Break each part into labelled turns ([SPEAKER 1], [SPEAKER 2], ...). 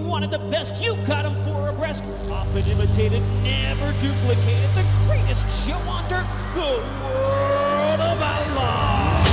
[SPEAKER 1] wanted the best, you got him 4 abreast. Often imitated, never duplicated. The greatest show on dirt, the World of Outlaws.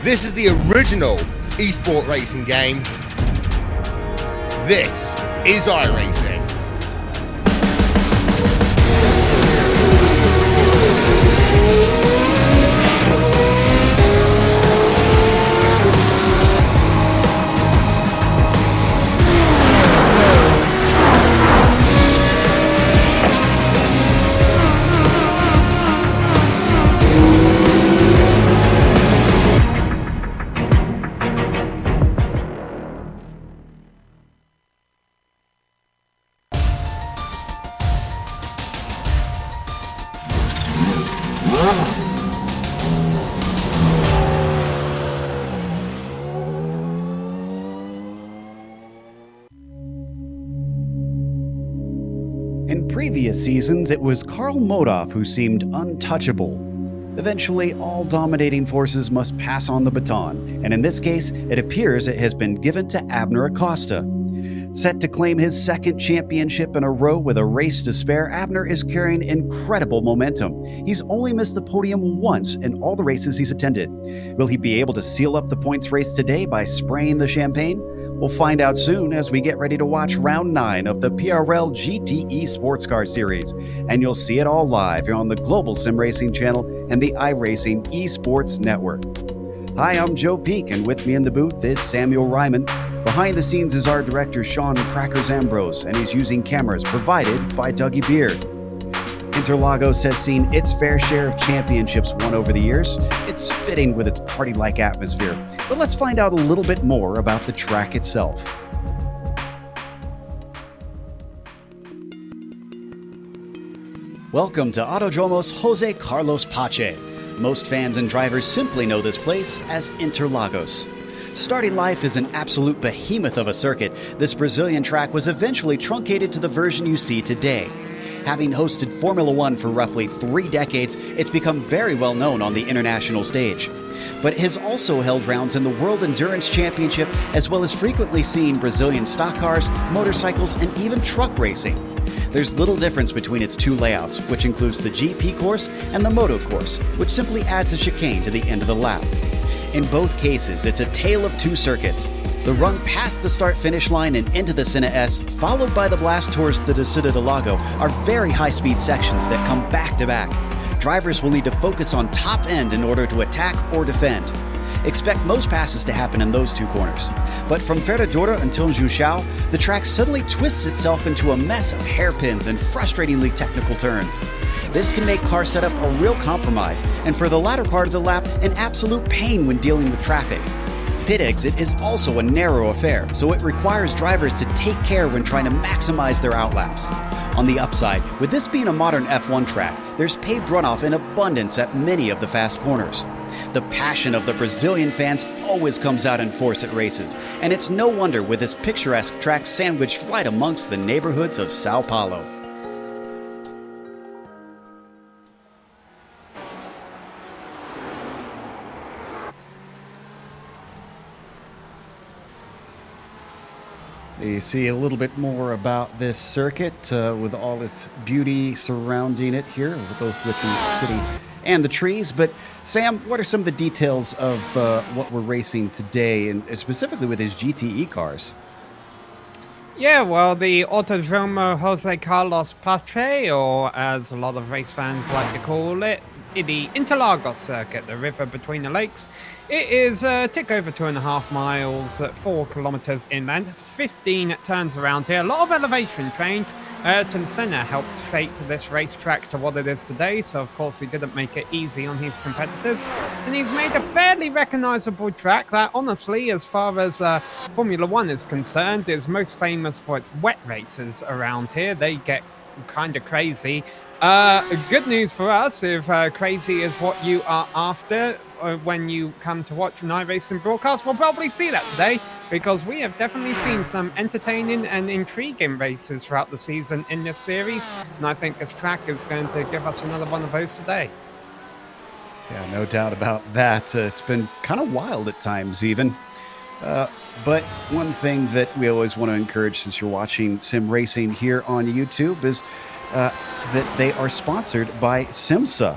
[SPEAKER 2] This is the original eSport racing game. This is iRacing.
[SPEAKER 3] In previous seasons, it was Karl Modoff who seemed untouchable. Eventually, all dominating forces must pass on the baton, and in this case, it appears it has been given to Abner Acosta. Set to claim his second championship in a row with a race to spare, Abner is carrying incredible momentum. He's only missed the podium once in all the races he's attended. Will he be able to seal up the points race today by spraying the champagne? We'll find out soon as we get ready to watch round 9 of the PRL GTE Sportscar series. And you'll see it all live here on the Global SimRacing channel and the iRacing eSports network. Hi, I'm Joe Peak, and with me in the booth is Samuel Ryman. Behind the scenes is our director, Sean Crackers Ambrose, and he's using cameras provided by Dougie Beard. Interlagos has seen its fair share of championships won over the years. It's fitting with its party-like atmosphere. But let's find out a little bit more about the track itself. Welcome to Autódromo's José Carlos Pache. Most fans and drivers simply know this place as Interlagos. Starting life as an absolute behemoth of a circuit, this Brazilian track was eventually truncated to the version you see today. Having hosted Formula One for roughly 3 decades, it's become very well known on the international stage. But it has also held rounds in the World Endurance Championship, as well as frequently seen Brazilian stock cars, motorcycles, and even truck racing. There's little difference between its 2 layouts, which includes the GP course and the Moto course, which simply adds a chicane to the end of the lap. In both cases, it's a tale of 2 circuits. The run past the start-finish line and into the Senna S, followed by the blast towards the Descida do Lago, are very high-speed sections that come back-to-back. Drivers will need to focus on top end in order to attack or defend. Expect most passes to happen in those 2 corners. But from Ferradura until Junção, the track suddenly twists itself into a mess of hairpins and frustratingly technical turns. This can make car setup a real compromise, and for the latter part of the lap, an absolute pain when dealing with traffic. Pit exit is also a narrow affair, so it requires drivers to take care when trying to maximize their outlaps. On the upside, with this being a modern F1 track, there's paved runoff in abundance at many of the fast corners. The passion of the Brazilian fans always comes out in force at races, and it's no wonder with this picturesque track sandwiched right amongst the neighborhoods of Sao Paulo. You see a little bit more about this circuit with all its beauty surrounding it here, both with the city and the trees. But Sam, what are some of the details of what we're racing today, and specifically with his GTE cars?
[SPEAKER 4] Yeah, well, the Autódromo José Carlos Pache, or as a lot of race fans like to call it, the Interlagos circuit, the river between the lakes. It is a tick over 2.5 miles, 4 kilometers inland, 15 turns around here, a lot of elevation change. Ayrton Senna helped shape this racetrack to what it is today, so of course he didn't make it easy on his competitors. And he's made a fairly recognizable track that, honestly, as far as Formula One is concerned, is most famous for its wet races around here. They get kind of crazy. Good news for us, if crazy is what you are after when you come to watch an iRacing broadcast, we'll probably see that today, because we have definitely seen some entertaining and intriguing races throughout the season in this series, and I think this track is going to give us another one of those today.
[SPEAKER 3] Yeah, no doubt about that. It's been kind of wild at times even. But one thing that we always want to encourage, since you're watching SimRacing here on YouTube, is that they are sponsored by SIMMSA.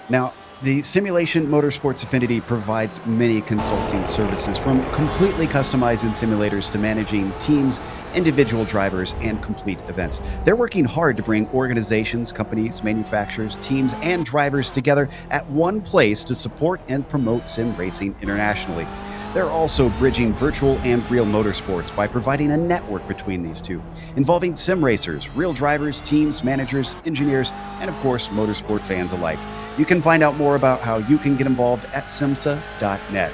[SPEAKER 3] Now, the Simulation Motorsports Affinity provides many consulting services, from completely customizing simulators to managing teams, individual drivers, and complete events. They're working hard to bring organizations, companies, manufacturers, teams, and drivers together at one place to support and promote sim racing internationally. They're also bridging virtual and real motorsports by providing a network between these two, involving sim racers, real drivers, teams, managers, engineers, and of course, motorsport fans alike. You can find out more about how you can get involved at SIMMSA.net.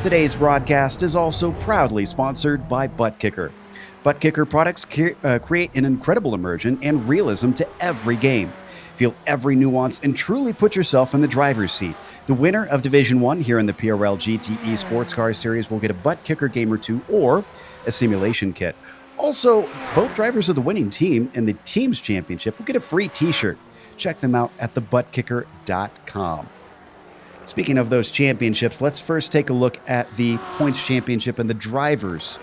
[SPEAKER 3] Today's broadcast is also proudly sponsored by ButtKicker. ButtKicker products create an incredible immersion and realism to every game. Feel every nuance and truly put yourself in the driver's seat. The winner of Division 1 here in the PRL GTE Sportscar Series will get a ButtKicker game or two or a simulation kit. Also, both drivers of the winning team in the Teams Championship will get a free t-shirt. Check them out at thebuttkicker.com. Speaking of those championships, let's first take a look at the points championship and the drivers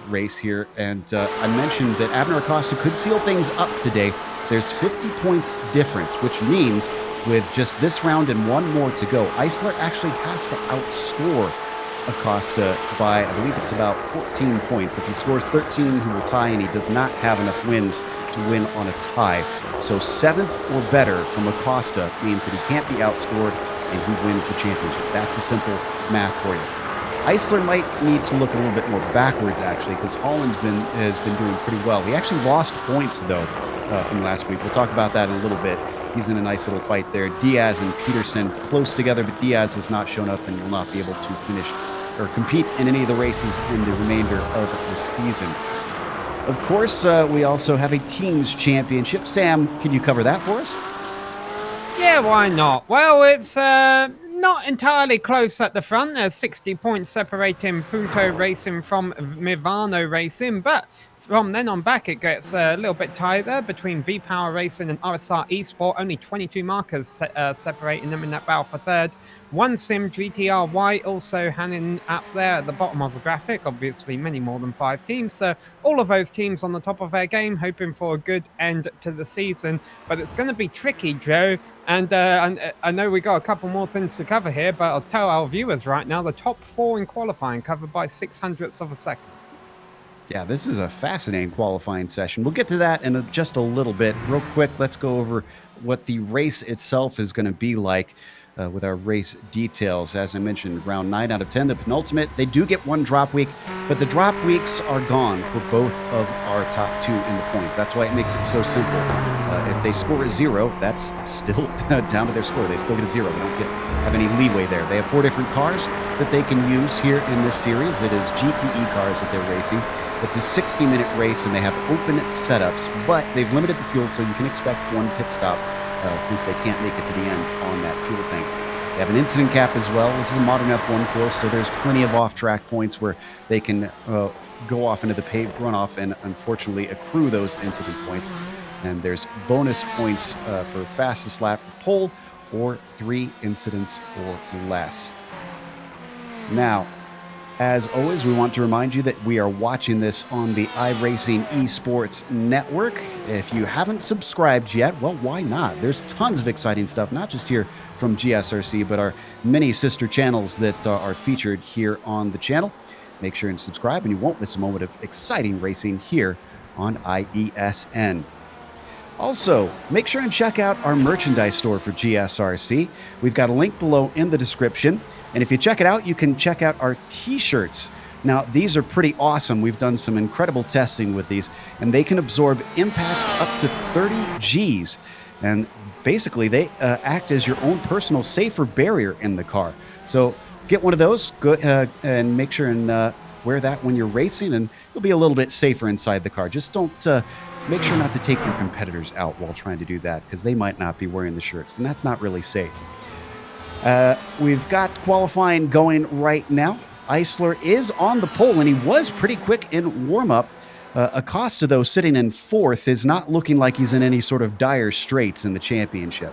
[SPEAKER 3] race here. And I mentioned that Abner Acosta could seal things up today. There's 50 points difference, which means with just this round and one more to go, Eisler actually has to outscore Acosta by, I believe it's about 14 points. If he scores 13, he will tie, and he does not have enough wins to win on a tie. So 7th or better from Acosta means that he can't be outscored and he wins the championship. That's the simple math for you. Eisler might need to look a little bit more backwards, actually, because Holland's has been doing pretty well. He actually lost points, though, from last week. We'll talk about that in a little bit. He's in a nice little fight there. Diaz and Peterson close together, but Diaz has not shown up and will not be able to finish or compete in any of the races in the remainder of the season. Of course, we also have a teams championship. Sam, can you cover that for us?
[SPEAKER 4] Yeah, why not? Well, it's not entirely close at the front. There's 60 points separating Punto Racing from Mivano Racing, but from then on back, it gets a little bit tighter between V-Power Racing and RSR Esport. Only 22 markers separating them in that battle for third. One Sim GTRY also hanging up there at the bottom of the graphic. Obviously, many more than 5 teams. So all of those teams on the top of their game, hoping for a good end to the season. But it's going to be tricky, Joe. And I know we got a couple more things to cover here, but I'll tell our viewers right now, the top 4 in qualifying covered by 0.06 of a second.
[SPEAKER 3] Yeah, this is a fascinating qualifying session. We'll get to that in just a little bit. Real quick, let's go over what the race itself is going to be like with our race details. As I mentioned, round 9 out of 10, the penultimate. They do get one drop week, but the drop weeks are gone for both of our top 2 in the points. That's why it makes it so simple. If they score a 0, that's still down to their score. They still get a 0. They don't have any leeway there. They have 4 different cars that they can use here in this series. It is GTE cars that they're racing. It's a 60-minute race, and they have open setups, but they've limited the fuel, so you can expect one pit stop since they can't make it to the end on that fuel tank. They have an incident cap as well. This is a modern F1 course, so there's plenty of off-track points where they can go off into the paved runoff and unfortunately accrue those incident points. And there's bonus points for fastest lap for pole or 3 incidents or less. Now, as always, we want to remind you that we are watching this on the iRacing eSports network. If you haven't subscribed yet, well, why not? There's tons of exciting stuff, not just here from GSRC, but our many sister channels that are featured here on the channel. Make sure and subscribe, and you won't miss a moment of exciting racing here on IESN. Also, make sure and check out our merchandise store for GSRC. We've got a link below in the description. And if you check it out, you can check out our t-shirts. Now, these are pretty awesome. We've done some incredible testing with these, and they can absorb impacts up to 30 Gs. And basically, they act as your own personal safer barrier in the car. So get one of those, go, and make sure and wear that when you're racing, and you'll be a little bit safer inside the car. Just don't make sure not to take your competitors out while trying to do that, because they might not be wearing the shirts, and that's not really safe. We've got qualifying going right now. Eisler is on the pole, and he was pretty quick in warm-up. Acosta, though, sitting in 4th, is not looking like he's in any sort of dire straits in the championship.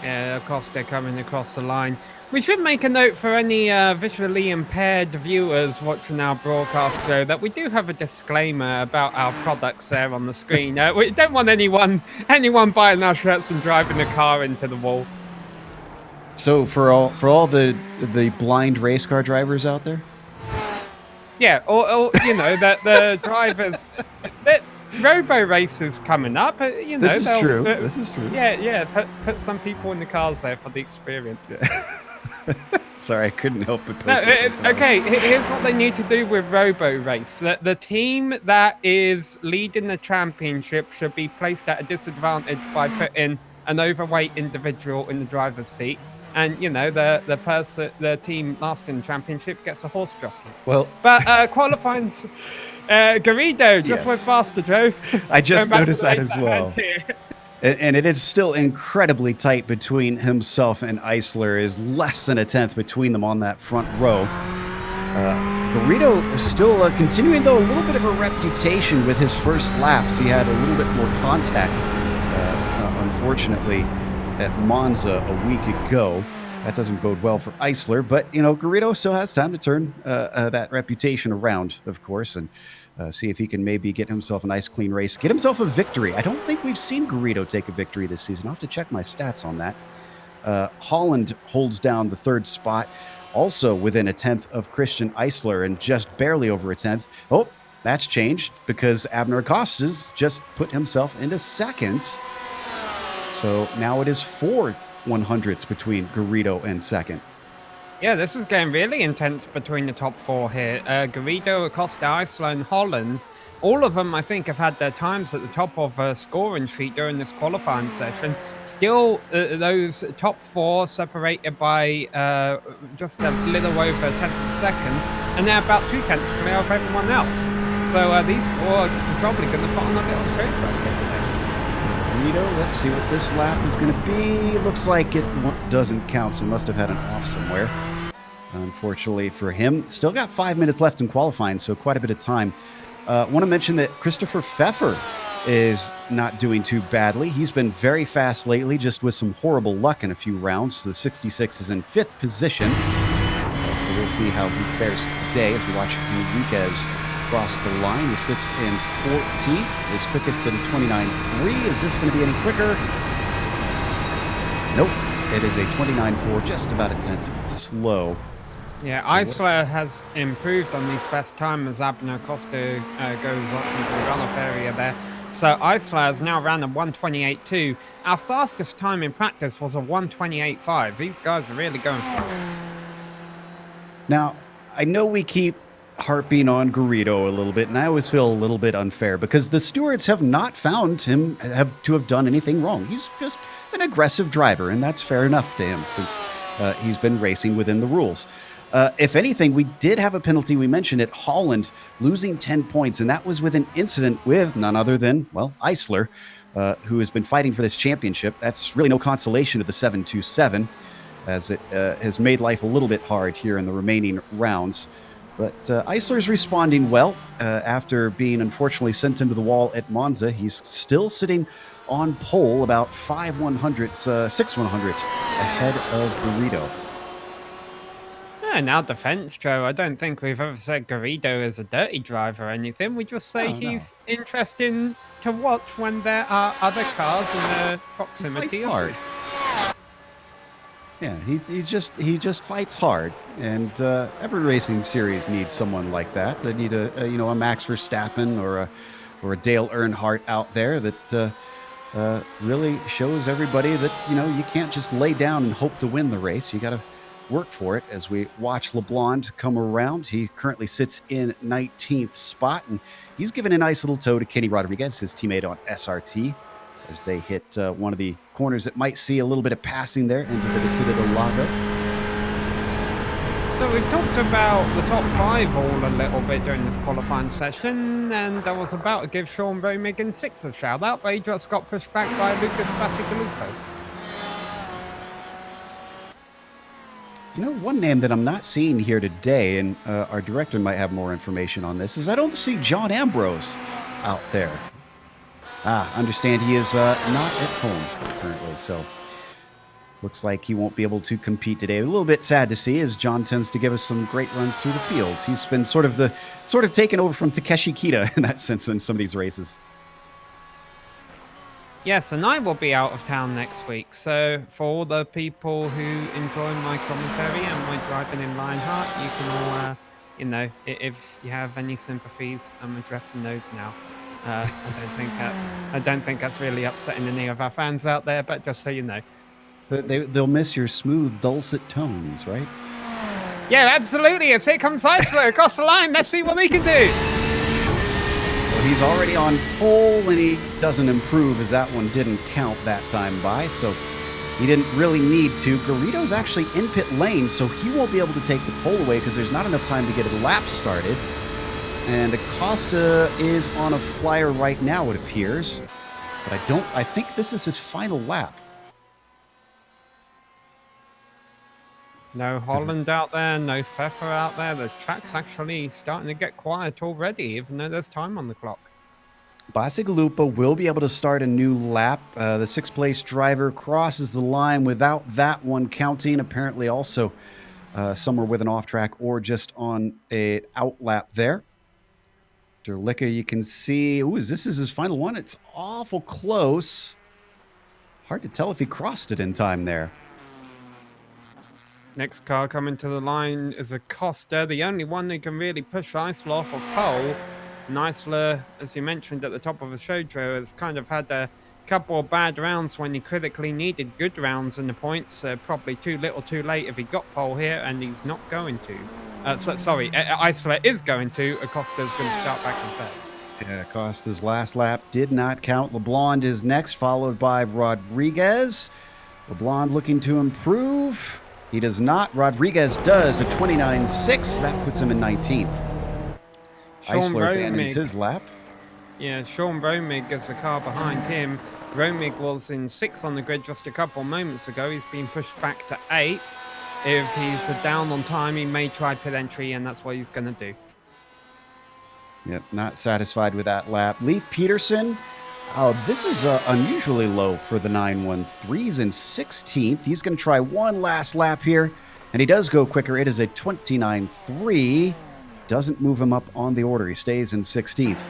[SPEAKER 4] Yeah, Acosta coming across the line. We should make a note for any visually impaired viewers watching our broadcast show that we do have a disclaimer about our products there on the screen. We don't want anyone buying our shirts and driving the car into the wall.
[SPEAKER 3] So for all the blind race car drivers out there?
[SPEAKER 4] Yeah, or you know, that the drivers, that robo races coming up. You know,
[SPEAKER 3] this is true. This is true.
[SPEAKER 4] Yeah. Put some people in the cars there for the experience.
[SPEAKER 3] Sorry, I couldn't help but.
[SPEAKER 4] Okay, here's what they need to do with robo race. The team that is leading the championship should be placed at a disadvantage by putting an overweight individual in the driver's seat. And you know, the team last in the championship gets a horse jockey.
[SPEAKER 3] Well,
[SPEAKER 4] but qualifying's Garrido just went faster, Joe.
[SPEAKER 3] I just noticed that as well. And it is still incredibly tight between himself and Eisler. Is less than a tenth between them on that front row. Garrido is still continuing, though, a little bit of a reputation with his first laps. He had a little bit more contact, unfortunately, at Monza a week ago. That doesn't bode well for Eisler, but you know, Garrido still has time to turn that reputation around, of course, and see if he can maybe get himself a nice clean race, get himself a victory. I don't think we've seen Garrido take a victory this season. I'll have to check my stats on that. Holland holds down the 3rd spot, also within a tenth of Christian Eisler, and just barely over a tenth. Oh, that's changed because Abner Acosta's just put himself into 2nd. So now it is 4 100ths between Garrido and 2nd.
[SPEAKER 4] Yeah, this is getting really intense between the top 4 here. Garrido, Acosta, Eisler, and Holland. All of them, I think, have had their times at the top of a scoring sheet during this qualifying session. Still, those top 4 separated by just a little over a tenth of a second, and they're about 2 tenths clear of everyone else. So these 4 are probably going to put on a little show for us here today.
[SPEAKER 3] Let's see what this lap is going to be. Looks like it doesn't count, so he must have had an off somewhere. Unfortunately for him, still got 5 minutes left in qualifying, so quite a bit of time. Want to mention that Christopher Pfeffer is not doing too badly. He's been very fast lately, just with some horrible luck in a few rounds. The 66 is in 5th position. So we'll see how he fares today as we watch Enriquez cross the line. He sits in 14th. His quickest in 29.3. Is this going to be any quicker? Nope. It is a 29.4, just about a tenth slow.
[SPEAKER 4] Yeah, Eisler has improved on these best time as Abner Acosta goes off into the runoff area there. So Eisler has now ran a 128.2. Our fastest time in practice was a 128.5. These guys are really going for it.
[SPEAKER 3] Now, I know we keep harping on Garrido a little bit, and I always feel a little bit unfair because the stewards have not found him to have done anything wrong. He's just an aggressive driver, and that's fair enough to him since he's been racing within the rules. If anything, we did have a penalty. We mentioned it, Holland losing 10 points, and that was with an incident with none other than, well, Eisler. who has been fighting for this championship. That's really no consolation to the 727, as it has made life a little bit hard here in the remaining rounds. But Eisler's responding well. After being unfortunately sent into the wall at Monza, he's still sitting on pole about 6/100ths ahead of Garrido.
[SPEAKER 4] Yeah, in our defense, Joe, I don't think we've ever said Garrido is a dirty driver or anything. We just say he's interesting to watch when there are other cars in the proximity of
[SPEAKER 3] hard. Yeah, he just fights hard, and every racing series needs someone like that. They need a Max Verstappen or a Dale Earnhardt out there that really shows everybody that you can't just lay down and hope to win the race. You got to work for it. As we watch LeBlanc come around, he currently sits in 19th spot, and he's given a nice little tow to Kenny Rodriguez, his teammate on SRT, as they hit one of the corners that might see a little bit of passing there into the Descida del Lago.
[SPEAKER 4] So we've talked about the top 5 all a little bit during this qualifying session, and I was about to give Sean Romig in 6th a shout out, but he just got pushed back by Lucas Bacigalupo.
[SPEAKER 3] One name that I'm not seeing here today, and our director might have more information on this, is I don't see John Ambrose out there. Understand he is not at home currently, so looks like he won't be able to compete today. A little bit sad to see, as John tends to give us some great runs through the fields. He's been sort of taken over from Takeshi Kita in that sense in some of these races.
[SPEAKER 4] Yes, and I will be out of town next week, so for all the people who enjoy my commentary and my driving in Lionheart, you can all, if you have any sympathies, I'm addressing those now. I don't think that's really upsetting any of our fans out there, but just so you know.
[SPEAKER 3] They'll miss your smooth, dulcet tones, right?
[SPEAKER 4] Yeah, absolutely. As here comes Eisler across the line. Let's see what he can do.
[SPEAKER 3] Well, he's already on pole, and he doesn't improve, as that one didn't count that time by, so he didn't really need to. Garrido's actually in pit lane, so he won't be able to take the pole away because there's not enough time to get a lap started. And Acosta is on a flyer right now, it appears. But I think this is his final lap.
[SPEAKER 4] No Holland out there, no Pfeffer out there. The track's actually starting to get quiet already, even though there's time on the clock.
[SPEAKER 3] Bacigalupo will be able to start a new lap. The 6th place driver crosses the line without that one counting. Apparently also somewhere with an off track or just on a out lap there. Derlicka, you can see, this is his final one. It's awful close. Hard to tell if he crossed it in time there.
[SPEAKER 4] Next car coming to the line is Acosta, the only one who can really push Eisler off of pole. And Eisler, as you mentioned at the top of the show, Joe, has kind of had a couple of bad rounds when he critically needed good rounds in the points. Probably too little too late if he got pole here, and he's not going to. Eisler is going to. Acosta's going to start back in third.
[SPEAKER 3] Yeah, Acosta's last lap did not count. LeBlanc is next, followed by Rodriguez. LeBlanc looking to improve. He does not. Rodriguez does, a 29.6. That puts him in 19th. Eisler abandons his lap.
[SPEAKER 4] Yeah, Sean Romig is the car behind him. Romig was in 6th on the grid just a couple moments ago. He's been pushed back to 8th. If he's down on time, he may try pit entry, and that's what he's going to do.
[SPEAKER 3] Yep, not satisfied with that lap. Leif Peterson. This is unusually low for the 913s in 16th. He's going to try one last lap here, and he does go quicker. It is a 29.3. Doesn't move him up on the order. He stays in 16th.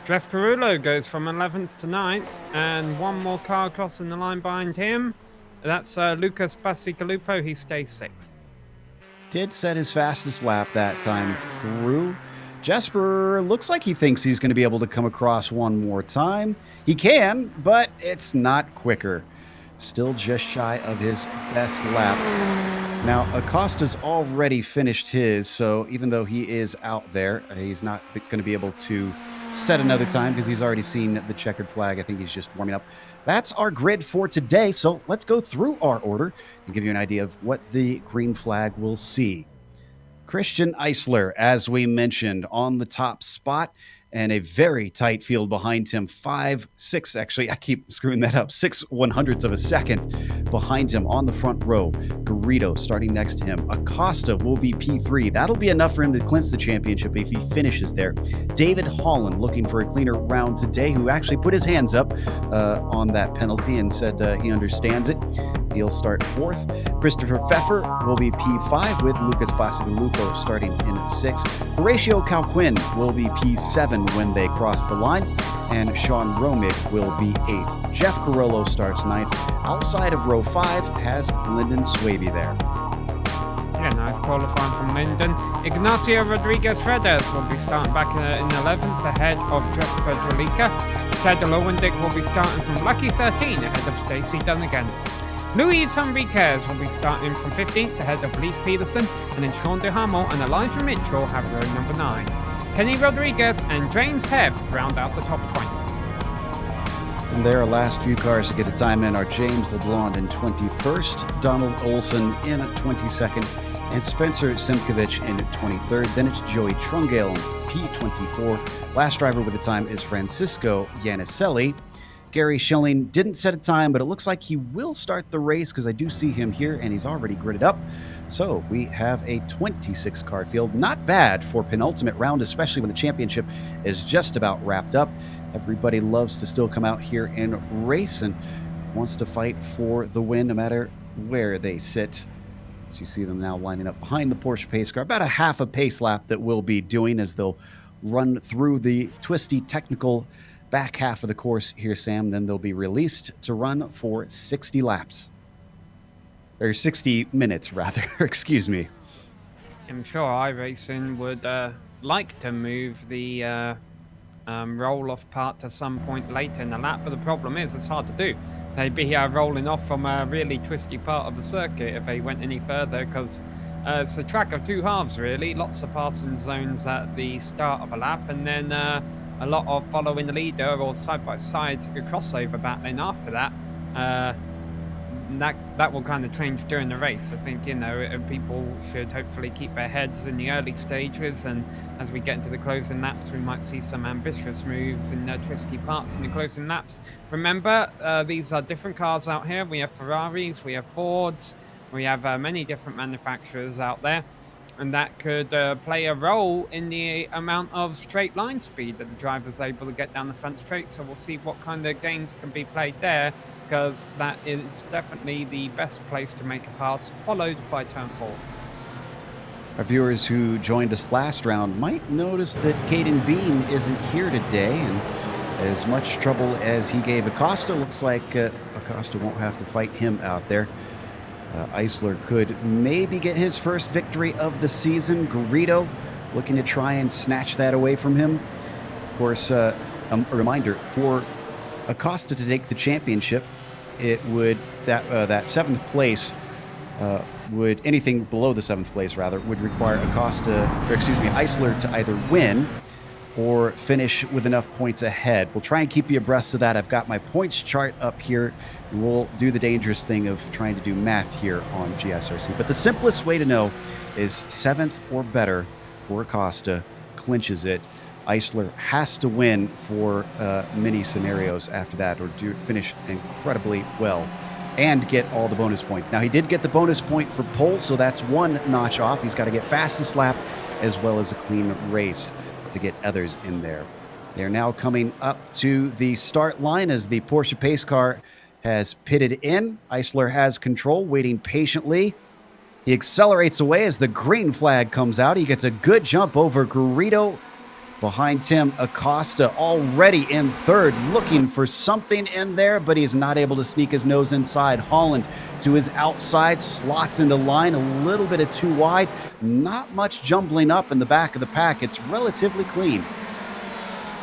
[SPEAKER 4] Jeff Carullo goes from 11th to 9th, and one more car crossing the line behind him. That's Lucas Bacigalupo. He stays 6th.
[SPEAKER 3] Did set his fastest lap that time through. Jesper looks like he thinks he's going to be able to come across one more time. He can, but it's not quicker. Still just shy of his best lap. Now, Acosta's already finished his, so even though he is out there, he's not going to be able to set another time because he's already seen the checkered flag. I think he's just warming up. That's our grid for today, so let's go through our order and give you an idea of what the green flag will see. Christian Eisler, as we mentioned, on the top spot and a very tight field behind him. 6, actually, I keep screwing that up. 6/100ths of a second behind him on the front row. Garrido starting next to him. Acosta will be P3. That'll be enough for him to clinch the championship if he finishes there. David Holland looking for a cleaner round today, who actually put his hands up on that penalty and said he understands it. He'll start 4th. Christopher Pfeffer will be P5 with Lucas Bacigalupo starting in 6th. Horatio Calquin will be P7 when they cross the line, and Sean Romig will be 8th. Jeff Carollo starts 9th. Outside of row 5 has Lyndon Swaby there.
[SPEAKER 4] Yeah, nice qualifying from Lyndon. Ignacio Rodriguez-Redes will be starting back in 11th ahead of Jesper Dralica. Ted Lowendick will be starting from lucky 13 ahead of Stacey Dunnigan. Luis Enriquez will be starting from 15th ahead of Leif Peterson, and then Sean DeHamel and Elijah Mitchell have row number 9. Kenny Rodriguez and James Hebb round out the top 20.
[SPEAKER 3] And there, our last few cars to get a time in are James LeBlanc in 21st, Donald Olson in 22nd, and Spencer Simkovich in 23rd. Then it's Joey Trungale in P24. Last driver with a time is Francisco Yaniselli. Gary Schilling didn't set a time, but it looks like he will start the race because I do see him here and he's already gridded up. So we have a 26 car field. Not bad for penultimate round, especially when the championship is just about wrapped up. Everybody loves to still come out here and race and wants to fight for the win no matter where they sit. So you see them now lining up behind the Porsche pace car. About a half a pace lap that we'll be doing as they'll run through the twisty technical back half of the course here, Sam. Then they'll be released to run for 60 laps. Or 60 minutes, rather. Excuse me.
[SPEAKER 4] I'm sure iRacing would like to move the roll-off part to some point later in the lap, but the problem is it's hard to do. They'd be rolling off from a really twisty part of the circuit if they went any further, because it's a track of two halves, really. Lots of passing zones at the start of a lap, and then a lot of following the leader or side-by-side crossover battling after that. That will kind of change during the race. I think, people should hopefully keep their heads in the early stages, and as we get into the closing laps, we might see some ambitious moves in twisty parts in the closing laps. Remember, these are different cars out here. We have Ferraris, we have Fords, we have many different manufacturers out there, and that could play a role in the amount of straight line speed that the driver's able to get down the front straight. So we'll see what kind of games can be played there, because that is definitely the best place to make a pass, followed by turn 4.
[SPEAKER 3] Our viewers who joined us last round might notice that Caden Bean isn't here today, and as much trouble as he gave Acosta, looks like Acosta won't have to fight him out there. Eisler could maybe get his first victory of the season. Garrido looking to try and snatch that away from him. Of course, a reminder, for Acosta to take the championship, it would that 7th place would anything below the 7th place rather would require Eisler to either win or finish with enough points ahead. We'll try and keep you abreast of that. I've got my points chart up here. We'll do the dangerous thing of trying to do math here on GSRC. But the simplest way to know is 7th or better for Acosta clinches it. Eisler has to win for many scenarios after that, or do finish incredibly well and get all the bonus points. Now, he did get the bonus point for pole, so that's one notch off. He's got to get fastest lap as well as a clean race to get others in there. They're now coming up to the start line as the Porsche pace car has pitted in. Eisler has control, waiting patiently. He accelerates away as the green flag comes out. He gets a good jump over Garrido. Behind him, Acosta already in 3rd, looking for something in there, but he's not able to sneak his nose inside. Holland to his outside, slots into line, a little bit of too wide. Not much jumbling up in the back of the pack. It's relatively clean.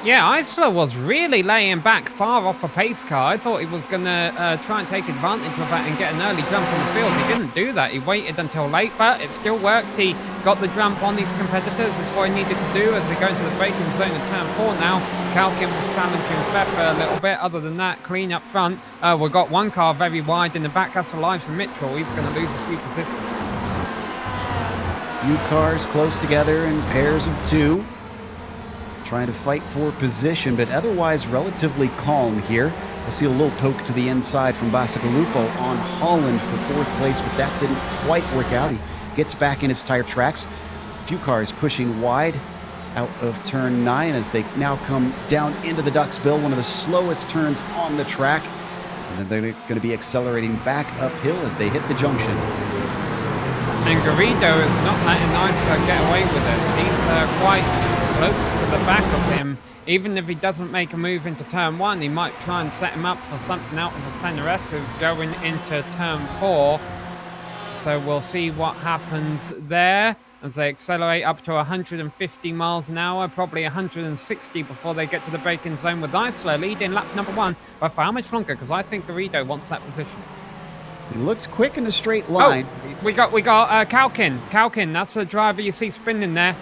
[SPEAKER 4] Yeah, Eisler was really laying back far off a pace car. I thought he was going to try and take advantage of that and get an early jump on the field. He didn't do that. He waited until late, but it still worked. He got the jump on these competitors. That's what he needed to do as they go into the braking zone of turn 4 now. Calkin was challenging Pfeffer a little bit. Other than that, clean up front. We've got one car very wide in the back. That's Elijah Mitchell. He's going to lose a few positions.
[SPEAKER 3] Few cars close together in pairs of 2. trying to fight for position, but otherwise relatively calm here. I see a little poke to the inside from Bacigalupo on Holland for 4th place, but that didn't quite work out. He gets back in his tire tracks. A few cars pushing wide out of turn 9 as they now come down into the Ducks Bill, one of the slowest turns on the track. And then they're going to be accelerating back uphill as they hit the junction.
[SPEAKER 4] And Garrido is not letting Eisler get away with this. He's quite close to the back of him. Even if he doesn't make a move into turn 1, he might try and set him up for something out of the SIMRacers going into turn 4. So we'll see what happens there as they accelerate up to 150 miles an hour, probably 160 before they get to the braking zone, with Eisler leading lap number 1. But for how much longer? Because I think Garrido wants that position.
[SPEAKER 3] He looks quick in a straight line.
[SPEAKER 4] Oh, we got Kalkin. Kalkin, that's the driver you see spinning there.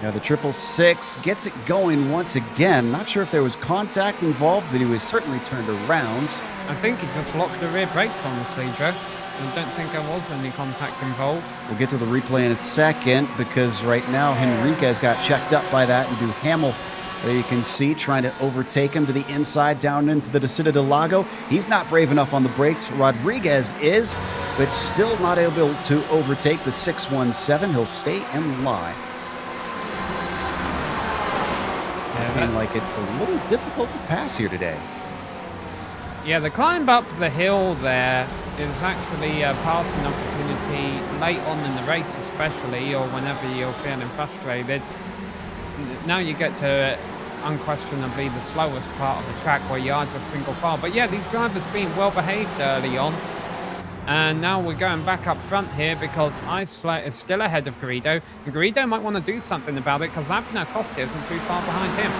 [SPEAKER 3] Yeah, the 666 gets it going once again. Not sure if there was contact involved, but he was certainly turned around.
[SPEAKER 4] I think he just locked the rear brakes, honestly, Joe. I don't think there was any contact involved. We'll
[SPEAKER 3] get to the replay in a second, because right now Henriquez got checked up by that, and Duhamel, there you can see, trying to overtake him to the inside down into the Descida del Lago. He's not brave enough on the brakes. Rodriguez is, but still not able to overtake the 617. He'll stay in line. Looking like it's a little difficult to pass here today.
[SPEAKER 4] Yeah, the climb up the hill there is actually a passing opportunity late on in the race, especially, or whenever you're feeling frustrated. Now you get to unquestionably the slowest part of the track where you are just single file. But yeah, these drivers being well behaved early on. And now we're going back up front here because Eisler is still ahead of Garrido. And Garrido might want to do something about it because Abner Costa isn't too far behind him.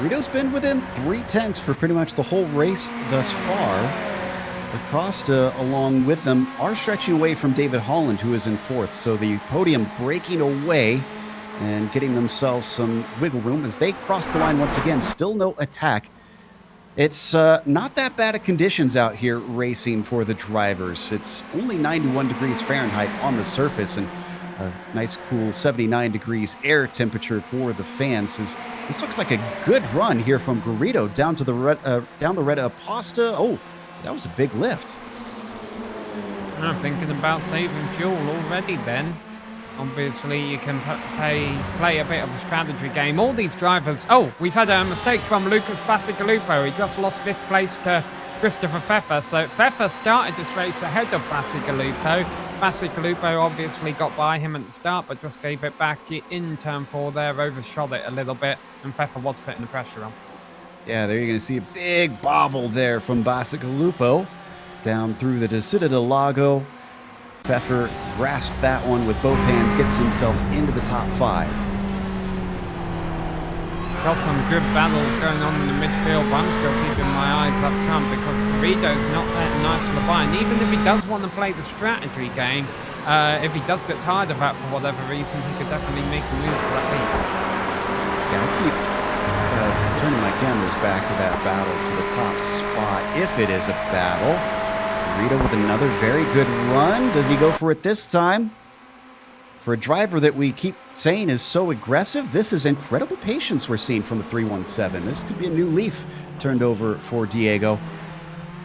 [SPEAKER 3] Garrido's been within 3/10 for pretty much the whole race thus far. Acosta, along with them, are stretching away from David Holland, who is in 4th. So the podium breaking away and getting themselves some wiggle room as they cross the line once again. Still no attack. It's not that bad of conditions out here racing for the drivers. It's only 91 degrees Fahrenheit on the surface and a nice cool 79 degrees air temperature for the fans. This looks like a good run here from Garrido down to the Retta Aposta. Oh, that was a big lift.
[SPEAKER 4] I'm thinking about saving fuel already then. Obviously, you can play a bit of a strategy game. All these drivers... Oh, we've had a mistake from Lucas Bacigalupo. He just lost 5th place to Christopher Pfeffer. So Pfeffer started this race ahead of Bacigalupo. Bacigalupo obviously got by him at the start, but just gave it back in turn 4 there, overshot it a little bit, and Pfeffer was putting the pressure on.
[SPEAKER 3] Yeah, there you're going to see a big bobble there from Bacigalupo down through the Descida del Lago. Pfeffer grasped that one with both hands, gets himself into the top 5.
[SPEAKER 4] Got some good battles going on in the midfield, but I'm still keeping my eyes up front because Garrido's not letting Eisler by. And even if he does want to play the strategy game, if he does get tired of that for whatever reason, he could definitely make a move for that lead.
[SPEAKER 3] Yeah, I'll keep turning my cameras back to that battle for the top spot, if it is a battle. Garrido with another very good run. Does he go for it this time? For a driver that we keep saying is so aggressive, this is incredible patience we're seeing from the 317. This could be a new leaf turned over for Diego.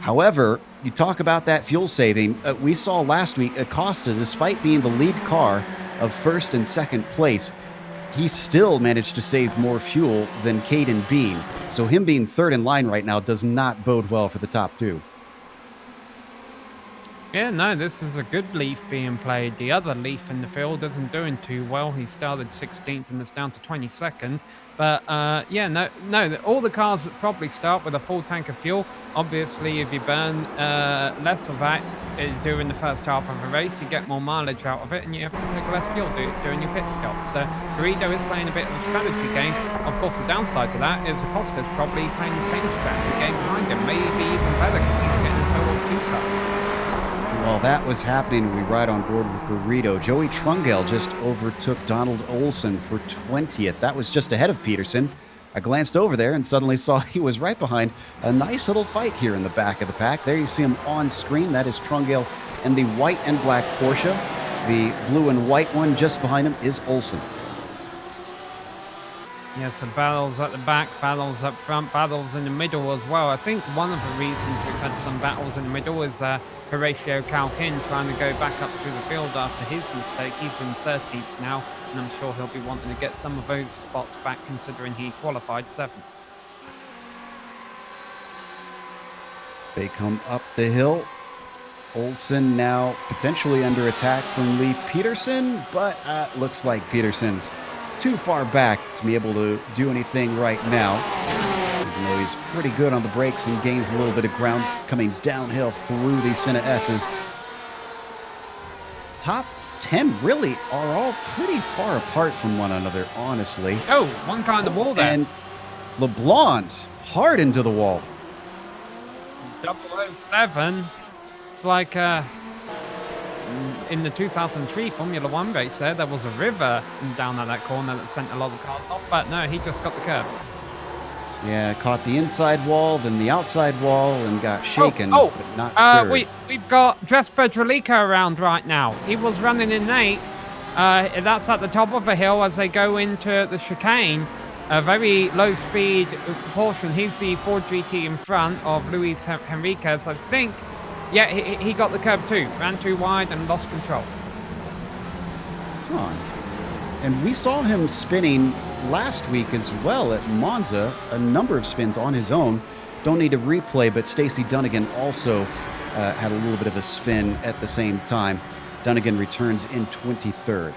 [SPEAKER 3] However, you talk about that fuel saving. We saw last week Acosta, despite being the lead car of 1st and 2nd place, he still managed to save more fuel than Caden Bean. So him being 3rd in line right now does not bode well for the top 2.
[SPEAKER 4] Yeah, no, this is a good leaf being played. The other leaf in the field isn't doing too well. He started 16th and is down to 22nd. But, yeah, no, all the cars that probably start with a full tank of fuel. Obviously, if you burn less of that during the first half of a race, you get more mileage out of it and you have to take less fuel during your pit stop. So Garrido is playing a bit of a strategy game. Of course, the downside to that is Acosta's probably playing the same strategy game behind him, maybe even better because he's getting a total of 2 cars.
[SPEAKER 3] While that was happening, we ride on board with Garrido. Joey Trungale just overtook Donald Olson for 20th. That was just ahead of Peterson. I glanced over there and suddenly saw he was right behind. A nice little fight here in the back of the pack. There you see him on screen. That is Trungale and the white and black Porsche. The blue and white one just behind him is Olson.
[SPEAKER 4] Yeah, so battles at the back, battles up front, battles in the middle as well. I think one of the reasons we've had some battles in the middle is Horatio Calkin trying to go back up through the field after his mistake. He's in 13th now, and I'm sure he'll be wanting to get some of those spots back considering he qualified 7th.
[SPEAKER 3] They come up the hill. Olsen now potentially under attack from Leif Peterson, but looks like Peterson's too far back to be able to do anything right now. Even though he's pretty good on the brakes and gains a little bit of ground coming downhill through these Senna S's. Top 10 really are all pretty far apart from one another, honestly.
[SPEAKER 4] Oh, one car in the wall there.
[SPEAKER 3] And LeBlanc hard into the wall.
[SPEAKER 4] 007. It's like in the 2003 Formula One race there was a river down at that corner that sent a lot of cars off, but no, he just got the curb.
[SPEAKER 3] Yeah, caught the inside wall, then the outside wall, and got shaken,
[SPEAKER 4] but
[SPEAKER 3] not scared.
[SPEAKER 4] We've got Jesper Dralica around right now. He was running in 8th. That's at the top of a hill as they go into the chicane. A very low speed portion. He's the Ford GT in front of Luis Henriquez, I think. Yeah, he got the curb too. Ran too wide and lost control.
[SPEAKER 3] Come on. And we saw him spinning last week as well at Monza, a number of spins on his own. Don't need to replay, but Stacey Dunnigan also had a little bit of a spin at the same time. Dunnigan returns in 23rd.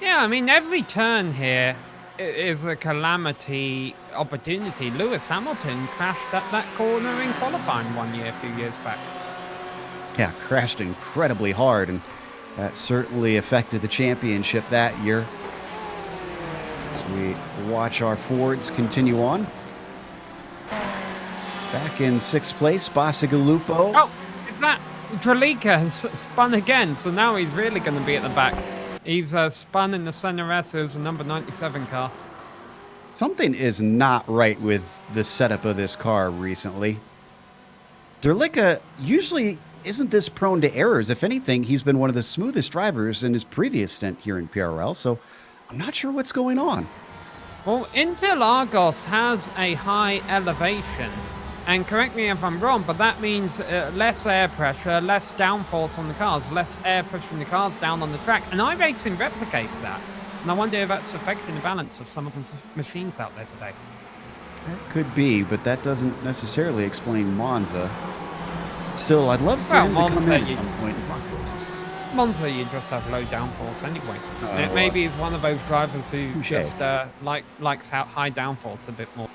[SPEAKER 4] Yeah, I mean, every turn here is a calamity opportunity. Lewis Hamilton crashed at that corner in qualifying one year, a few years back.
[SPEAKER 3] Yeah, crashed incredibly hard, and that certainly affected the championship that year. As we watch our Fords continue on. Back in 6th place, Bacigalupo.
[SPEAKER 4] Oh, is that Dralica has spun again, so now he's really going to be at the back. He's spun in the SimRacers, the number 97 car.
[SPEAKER 3] Something is not right with the setup of this car recently. Dralica usually isn't this prone to errors. If anything, he's been one of the smoothest drivers in his previous stint here in PRL, so I'm not sure what's going on.
[SPEAKER 4] Well, Interlagos has a high elevation. And correct me if I'm wrong, but that means less air pressure, less downforce on the cars, less air pushing the cars down on the track. And iRacing replicates that. And I wonder if that's affecting the balance of some of the machines out there today.
[SPEAKER 3] That could be, but that doesn't necessarily explain Monza. Still, I'd love for him to come in at some point and talk to us.
[SPEAKER 4] Monza, you just have low downforce anyway. Maybe he's one of those drivers who just likes high downforce a bit more.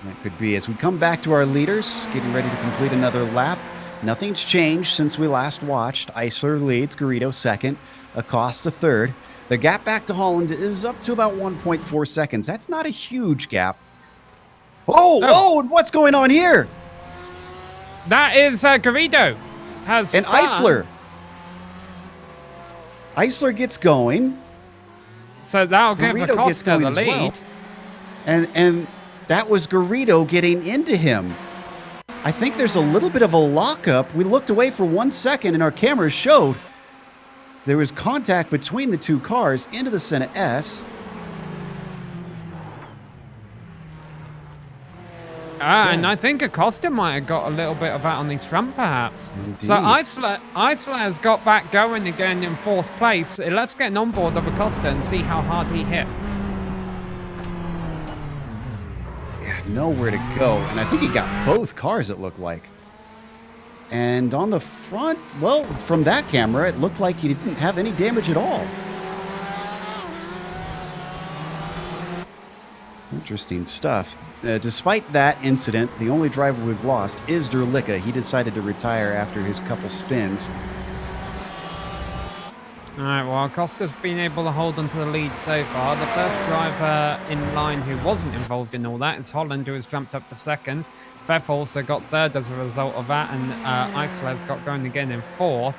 [SPEAKER 3] That could be. As we come back to our leaders, getting ready to complete another lap. Nothing's changed since we last watched. Eisler leads, Garrido second, Acosta third. The gap back to Holland is up to about 1.4 seconds. That's not a huge gap. Oh, what's going on here?
[SPEAKER 4] That is Garrido. And
[SPEAKER 3] Eisler. Eisler gets going.
[SPEAKER 4] So that'll give
[SPEAKER 3] Garrido
[SPEAKER 4] Acosta the lead.
[SPEAKER 3] Well. And that was Garrido getting into him. I think there's a little bit of a lockup. We looked away for 1 second and our cameras showed there was contact between the two cars into the Senna S.
[SPEAKER 4] And I think Acosta might have got a little bit of that on his front, perhaps. Indeed. So Eisler has got back going again in 4th place. Let's get an onboard of Acosta and see how hard he hit.
[SPEAKER 3] Nowhere to go, and I think he got both cars, it looked like. And on the front, well, from that camera, it looked like he didn't have any damage at all. Interesting stuff. Despite that incident, the only driver we've lost is Dralica. He decided to retire after his couple spins.
[SPEAKER 4] All right, well, Acosta's been able to hold onto the lead so far. The first driver in line who wasn't involved in all that is Holland, who has jumped up to 2nd. Pfeff also got 3rd as a result of that, and Eisler's got going again in 4th.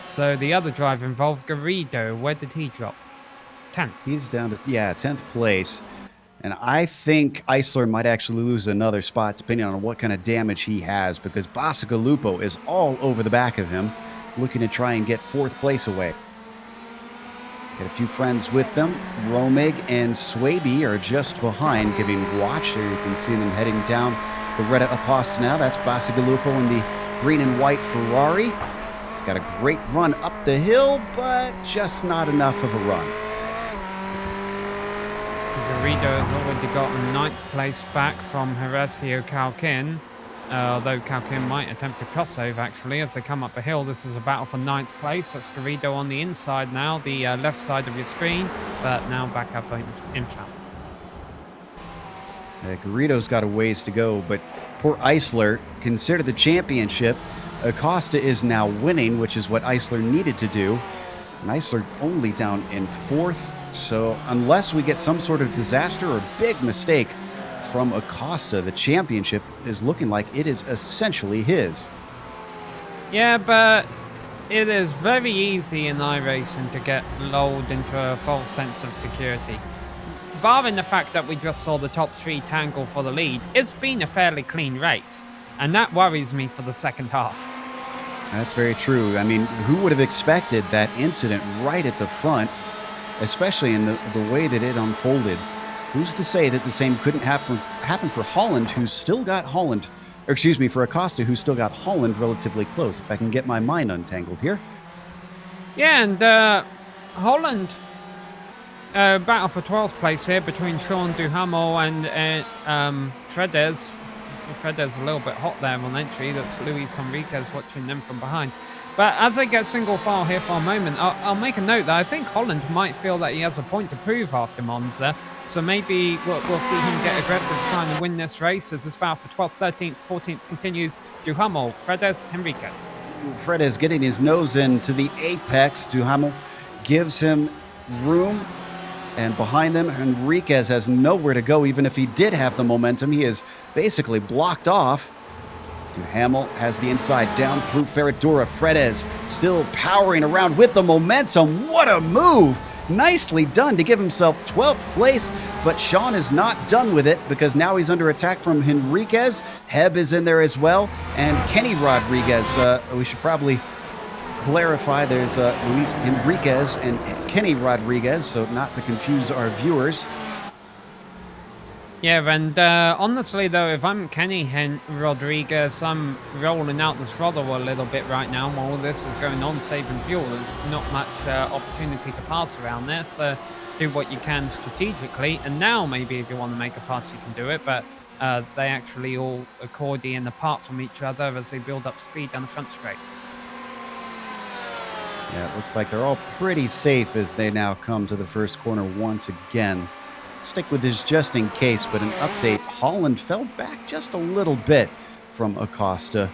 [SPEAKER 4] So the other driver involved, Garrido, where did he drop? 10th.
[SPEAKER 3] He's down to, 10th place. And I think Eisler might actually lose another spot depending on what kind of damage he has, because Bacigalupo is all over the back of him, looking to try and get 4th place away. Got a few friends with them. Romig and Swaby are just behind, giving watch. There you can see them heading down the Retta Aposta now. That's Bacigalupo in the green and white Ferrari. He's got a great run up the hill, but just not enough of a run.
[SPEAKER 4] Garrido has already gotten ninth place back from Horacio Calkin. Although Calkin might attempt a crossover actually as they come up a hill. This is a battle for ninth place. That's Garrido on the inside now, the left side of your screen, but now back up in front.
[SPEAKER 3] Garrido's got a ways to go, but poor Eisler, considered the championship. Acosta is now winning, which is what Eisler needed to do. And Eisler only down in fourth. So unless we get some sort of disaster or big mistake from Acosta, the championship is looking like it is essentially his.
[SPEAKER 4] Yeah, but it is very easy in iRacing to get lulled into a false sense of security. Barring the fact that we just saw the top three tangle for the lead, it's been a fairly clean race, and that worries me for the second half.
[SPEAKER 3] That's very true. I mean, who would have expected that incident right at the front, especially in the way that it unfolded? Who's to say that the same couldn't happen for Holland, who's still got Holland, or excuse me, for Acosta, who's still got Holland relatively close, if I can get my mind untangled here.
[SPEAKER 4] Yeah, and Holland battle for 12th place here between Sean Duhamel and Fredez. Fredez a little bit hot there on entry. That's Luis Enriquez watching them from behind. But as I get single file here for a moment, I'll make a note that I think Holland might feel that he has a point to prove after Monza. So maybe we'll see him get aggressive trying to win this race as this battle for 12th, 13th, 14th continues. Duhamel, Fredez, Enriquez.
[SPEAKER 3] Fredez getting his nose into the apex. Duhamel gives him room. And behind them, Enriquez has nowhere to go. Even if he did have the momentum, he is basically blocked off. Duhamel has the inside down through Ferradura. Fredez still powering around with the momentum. What a move! Nicely done to give himself 12th place, but Sean is not done with it because now he's under attack from Enriquez. Heb is in there as well, and Kenny Rodriguez. We should probably clarify there's Luis Enriquez and Kenny Rodriguez, so not to confuse our viewers.
[SPEAKER 4] Yeah, and honestly though, if I'm Kenny Rodriguez, I'm rolling out the throttle a little bit right now while all this is going on, saving fuel. There's not much opportunity to pass around there, so do what you can strategically. And now maybe if you want to make a pass, you can do it, but they actually all accordion apart from each other as they build up speed down the front straight.
[SPEAKER 3] Yeah, it looks like they're all pretty safe as they now come to the first corner once again. Stick with this just in case, but an update. Holland fell back just a little bit from Acosta.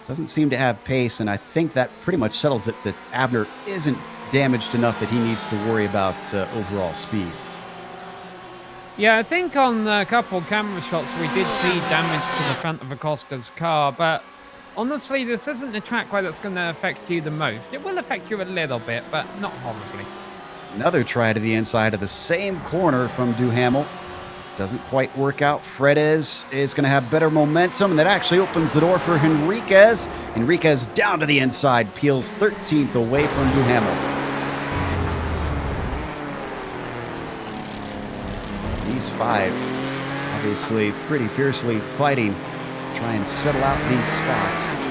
[SPEAKER 3] Doesn't seem to have pace, and I think that pretty much settles it that Abner isn't damaged enough that he needs to worry about overall speed.
[SPEAKER 4] Yeah, I think on a couple of camera shots we did see damage to the front of Acosta's car, but honestly, this isn't the track where that's going to affect you the most. It will affect you a little bit, but not horribly.
[SPEAKER 3] Another try to the inside of the same corner from Duhamel. Doesn't quite work out. Fredez is going to have better momentum, and that actually opens the door for Enriquez. Enriquez down to the inside, peels 13th away from Duhamel. These five obviously pretty fiercely fighting, try and settle out these spots.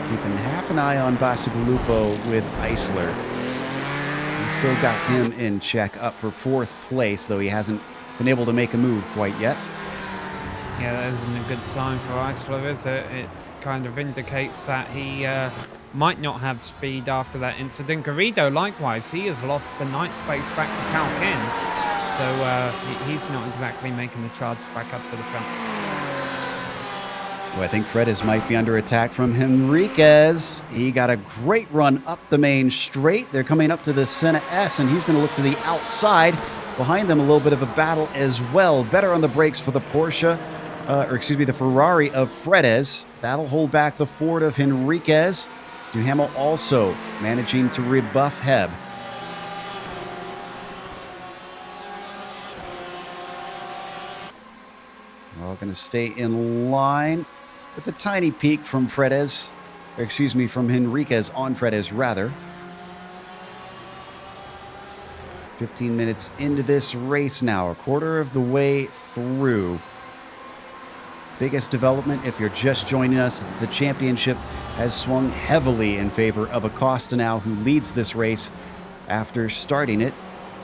[SPEAKER 3] Keeping half an eye on Bacigalupo with Eisler. He's still got him in check, up for 4th place, though he hasn't been able to make a move quite yet.
[SPEAKER 4] Yeah, that isn't a good sign for Eisler, is it? It kind of indicates that he might not have speed after that incident. Garrido, likewise, he has lost the 9th place back to Calkin. So he's not exactly making the charge back up to the front.
[SPEAKER 3] Well, I think Fredez might be under attack from Enriquez. He got a great run up the main straight. They're coming up to the Senna S, and he's going to look to the outside. Behind them, a little bit of a battle as well. Better on the brakes for the the Ferrari of Fredez. That'll hold back the Ford of Enriquez. Duhamel also managing to rebuff Heb. We're all going to stay in line with a tiny peak from Fredez. excuse me, from Henriquez on Fredes, rather. 15 minutes into this race now, a quarter of the way through. Biggest development, if you're just joining us, the championship has swung heavily in favor of Acosta now, who leads this race after starting it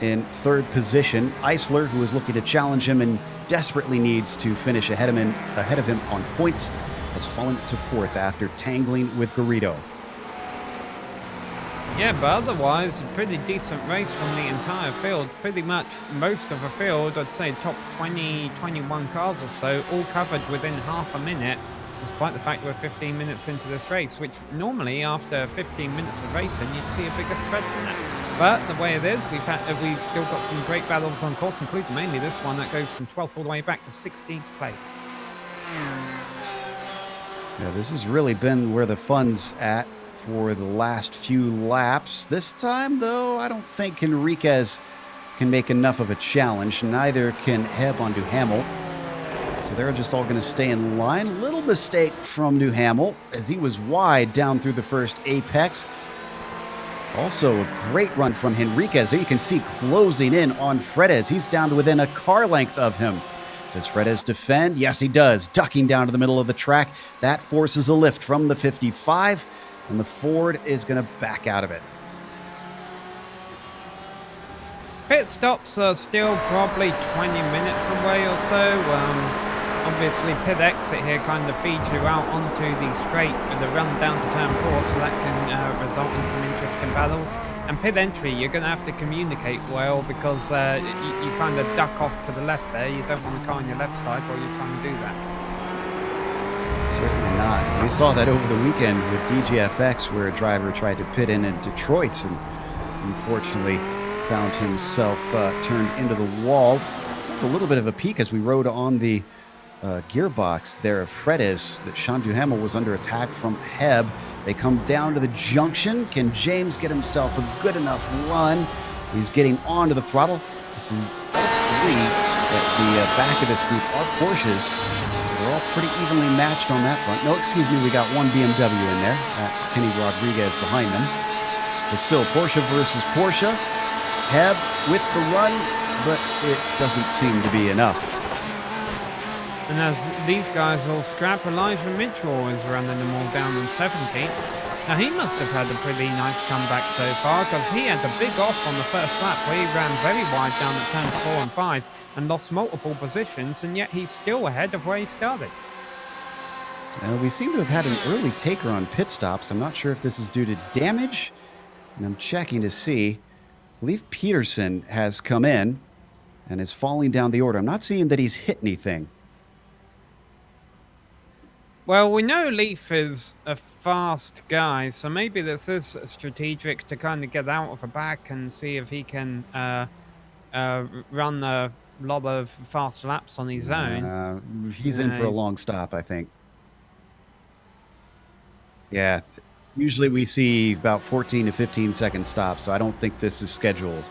[SPEAKER 3] in third position. Eisler, who is looking to challenge him and desperately needs to finish ahead of him on points, has fallen to fourth after tangling with Garrido.
[SPEAKER 4] Yeah, but otherwise, a pretty decent race from the entire field. Pretty much most of the field, I'd say top 20, 21 cars or so, all covered within half a minute, despite the fact we're 15 minutes into this race, which normally after 15 minutes of racing, you'd see a bigger spread than that. But the way it is, we've still got some great battles on course, including mainly this one that goes from 12th all the way back to 16th place.
[SPEAKER 3] Yeah, this has really been where the fun's at for the last few laps. This time, though, I don't think Henriquez can make enough of a challenge. Neither can Heb on Duhamel. So they're just all going to stay in line. Little mistake from Duhamel as he was wide down through the first apex. Also, a great run from Henriquez. There you can see closing in on Fredes. He's down to within a car length of him. Does Fredes defend? Yes, he does. Ducking down to the middle of the track. That forces a lift from the 55. And the Ford is going to back out of it.
[SPEAKER 4] Pit stops are still probably 20 minutes away or so. Obviously, pit exit here kind of feeds you out onto the straight with a run down to turn 4, so that can result in some interesting battles. And pit entry, you're going to have to communicate well because you kind of duck off to the left there. You don't want a car on your left side while you're trying to do that.
[SPEAKER 3] Certainly not. We saw that over the weekend with DGFX, where a driver tried to pit in Detroit and unfortunately found himself turned into the wall. It was a little bit of a peek as we rode on the gearbox there of Fredes that Sean Duhamel was under attack from Heb. They come down to the junction. Can James get himself a good enough run? He's getting onto the throttle. This is three at the back of this group are Porsches. They're all pretty evenly matched on that front. No, excuse me, we got one BMW in there. That's Kenny Rodriguez behind them. But still, Porsche versus Porsche. Heb with the run, but it doesn't seem to be enough.
[SPEAKER 4] And as these guys all scrap, Elijah Mitchell is running them all down in 17th. Now, he must have had a pretty nice comeback so far because he had the big off on the first lap where he ran very wide down at turns 4 and 5 and lost multiple positions, and yet he's still ahead of where he started.
[SPEAKER 3] We seem to have had an early taker on pit stops. I'm not sure if this is due to damage, and I'm checking to see. I believe Peterson has come in and is falling down the order. I'm not seeing that he's hit anything.
[SPEAKER 4] Well, we know Leaf is a fast guy, so maybe this is strategic to kind of get out of the back and see if he can run a lot of fast laps on his own.
[SPEAKER 3] He's in for a long stop, I think. Yeah, usually we see about 14 to 15 second stops, so I don't think this is scheduled.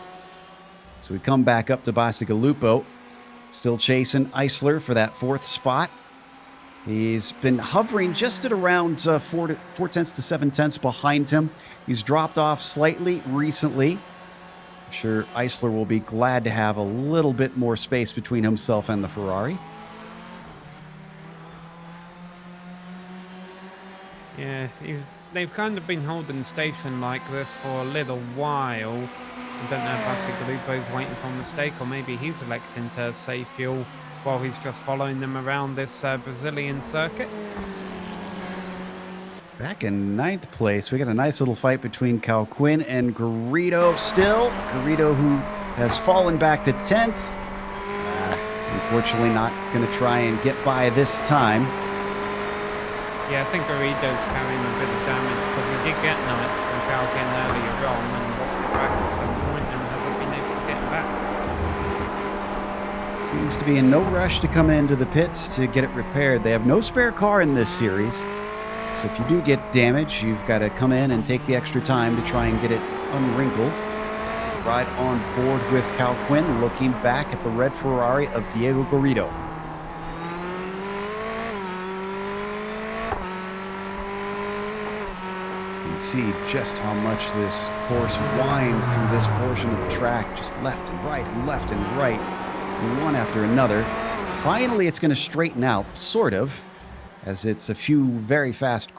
[SPEAKER 3] So we come back up to Bacigalupo, still chasing Eisler for that fourth spot. He's been hovering just at around 4 tenths to 7 tenths behind him. He's dropped off slightly recently. I'm sure Eisler will be glad to have a little bit more space between himself and the Ferrari.
[SPEAKER 4] Yeah, they've kind of been holding station like this for a little while. I don't know if Bacigalupo's waiting for a mistake, or maybe he's electing to save fuel while he's just following them around this Brazilian circuit.
[SPEAKER 3] Back in 9th place, we got a nice little fight between Calquin and Garrido still. Garrido, who has fallen back to 10th. Unfortunately, not going to try and get by this time.
[SPEAKER 4] Yeah, I think Garrido's carrying a bit of damage because he did get nights from Calquin earlier on and lost it back at some point and hasn't been able to get back.
[SPEAKER 3] Seems to be in no rush to come into the pits to get it repaired. They have no spare car in this series. So if you do get damage, you've got to come in and take the extra time to try and get it unwrinkled. Right on board with Calquin, looking back at the red Ferrari of Diego Garrido. can see just how much this course winds through this portion of the track, just left and right and left and right, one after another. Finally, it's going to straighten out, sort of, as it's a few very fast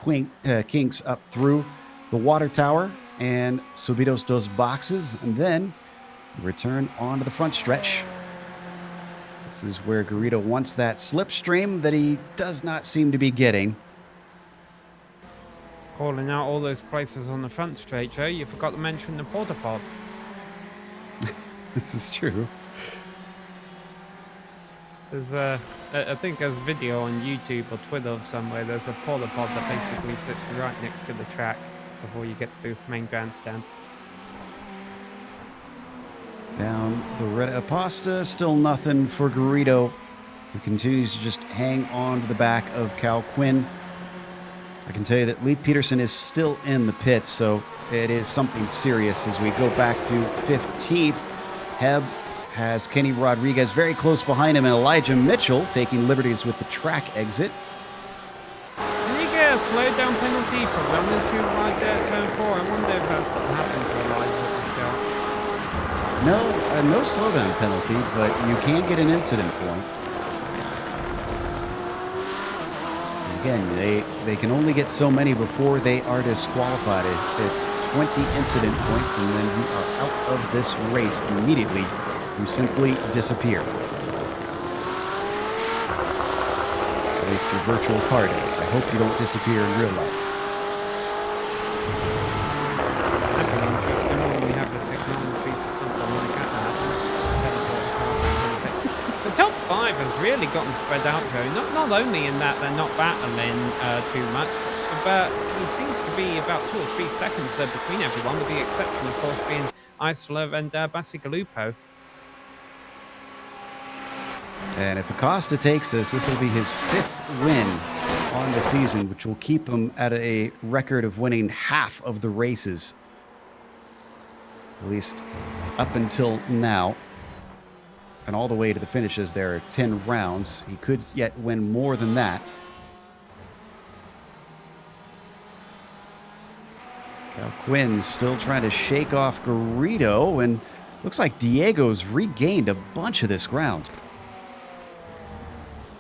[SPEAKER 3] kinks up through the water tower and Subidos dos boxes, and then return onto the front stretch. This is where Garrido wants that slipstream that he does not seem to be getting.
[SPEAKER 4] Calling out all those places on the front straight, Joe. You forgot to mention the porta pod.
[SPEAKER 3] This is true.
[SPEAKER 4] There's I think there's a video on YouTube or Twitter somewhere. There's a porta pod that basically sits right next to the track before you get to the main grandstand.
[SPEAKER 3] Down the red pasta, still nothing for Garrido, who continues to just hang on to the back of Cal Quinn. I can tell you that Lee Peterson is still in the pits, so it is something serious as we go back to 15th. Heb has Kenny Rodriguez very close behind him, and Elijah Mitchell taking liberties with the track exit.
[SPEAKER 4] Did he get a slowdown penalty for running too wide there at turn 4? I wonder if that's what happened to Elijah at the start.
[SPEAKER 3] No slowdown penalty, but you can get an incident point. Again, they can only get so many before they are disqualified. It's 20 incident points, and then you are out of this race immediately. You simply disappear. At least your virtual car does. I hope you don't disappear in real life.
[SPEAKER 4] That'd be interesting when we have the technology for something like that to happen. The top 5 has really gotten spread out, Joe. Not only in that they're not battling too much, but there seems to be about 2 or 3 seconds between everyone, with the exception, of course, being Isler and Bacigalupo.
[SPEAKER 3] And if Acosta takes this will be his 5th win on the season, which will keep him at a record of winning half of the races, at least up until now. And all the way to the finishes, there are 10 rounds. He could yet win more than that. Cal Quinn still trying to shake off Garrido, and looks like Diego's regained a bunch of this ground.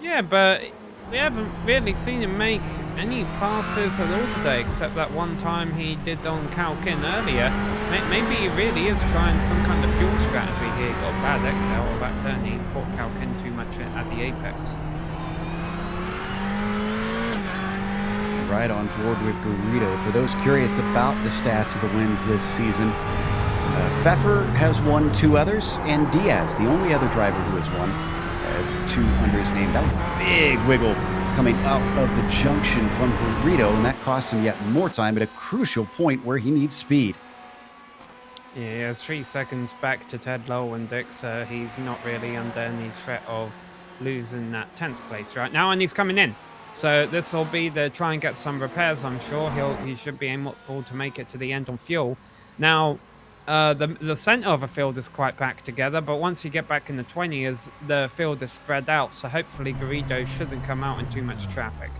[SPEAKER 3] Yeah,
[SPEAKER 4] but we haven't really seen him make any passes at all today, except that one time he did on Calkin earlier. Maybe he really is trying some kind of fuel strategy here. He got a bad exhale of that turn. He caught Calkin too much at the apex.
[SPEAKER 3] Right on board with Garrido. For those curious about the stats of the wins this season, Pfeffer has won 2 others, and Diaz, the only other driver who has won, has 2 under his name. That was a big wiggle coming out of the junction from Garrido, and that cost him yet more time at a crucial point where he needs speed.
[SPEAKER 4] Yeah, 3 seconds back to Ted Lowe and Dix. He's not really under any threat of losing that 10th place right now, and he's coming in. So this will be to try and get some repairs, I'm sure. He should be able to make it to the end on fuel. Now, the center of the field is quite packed together, but once you get back in the 20s, the field is spread out, so hopefully Garrido shouldn't come out in too much traffic.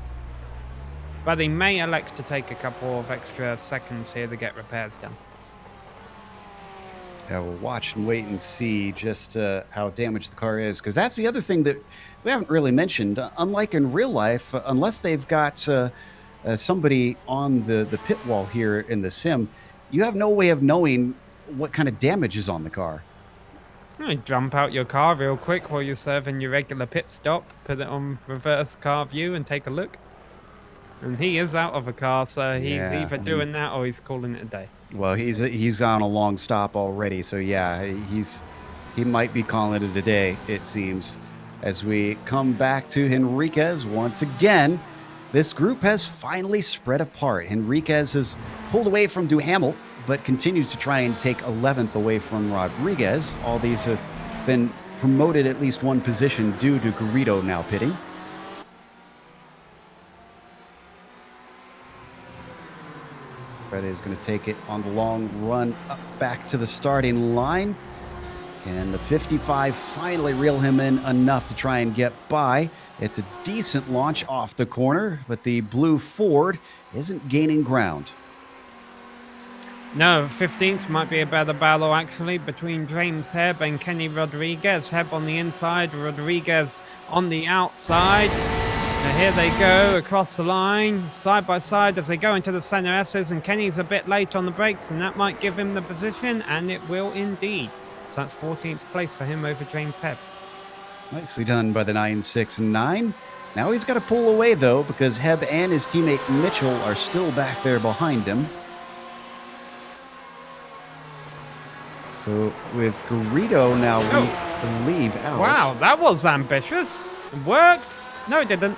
[SPEAKER 4] But he may elect to take a couple of extra seconds here to get repairs done.
[SPEAKER 3] Yeah, we'll watch and wait and see just how damaged the car is, because that's the other thing that we haven't really mentioned. Unlike in real life, unless they've got somebody on the pit wall here in the sim, you have no way of knowing what kind of damage is on the car.
[SPEAKER 4] You jump out your car real quick while you're serving your regular pit stop, put it on reverse car view and take a look. And he is out of a car, so he's either doing that or he's calling it a day.
[SPEAKER 3] Well, he's on a long stop already, so yeah, he might be calling it a day, it seems. As we come back to Henriquez once again, this group has finally spread apart. Henriquez has pulled away from Duhamel, but continues to try and take 11th away from Rodriguez. All these have been promoted at least one position due to Garrido now pitting. Fred is going to take it on the long run up back to the starting line. And the 55 finally reel him in enough to try and get by. It's a decent launch off the corner, but the blue Ford isn't gaining ground.
[SPEAKER 4] No, 15th might be a better battle actually between James Hebb and Kenny Rodriguez. Hebb on the inside, Rodriguez on the outside. So here they go across the line, side by side as they go into the center S's, and Kenny's a bit late on the brakes, and that might give him the position, and it will indeed. So that's 14th place for him over James Hebb.
[SPEAKER 3] Nicely done by the 969. Now he's got to pull away, though, because Hebb and his teammate Mitchell are still back there behind him. So with Garrido now, we believe out.
[SPEAKER 4] Wow, that was ambitious. It worked. No, it didn't.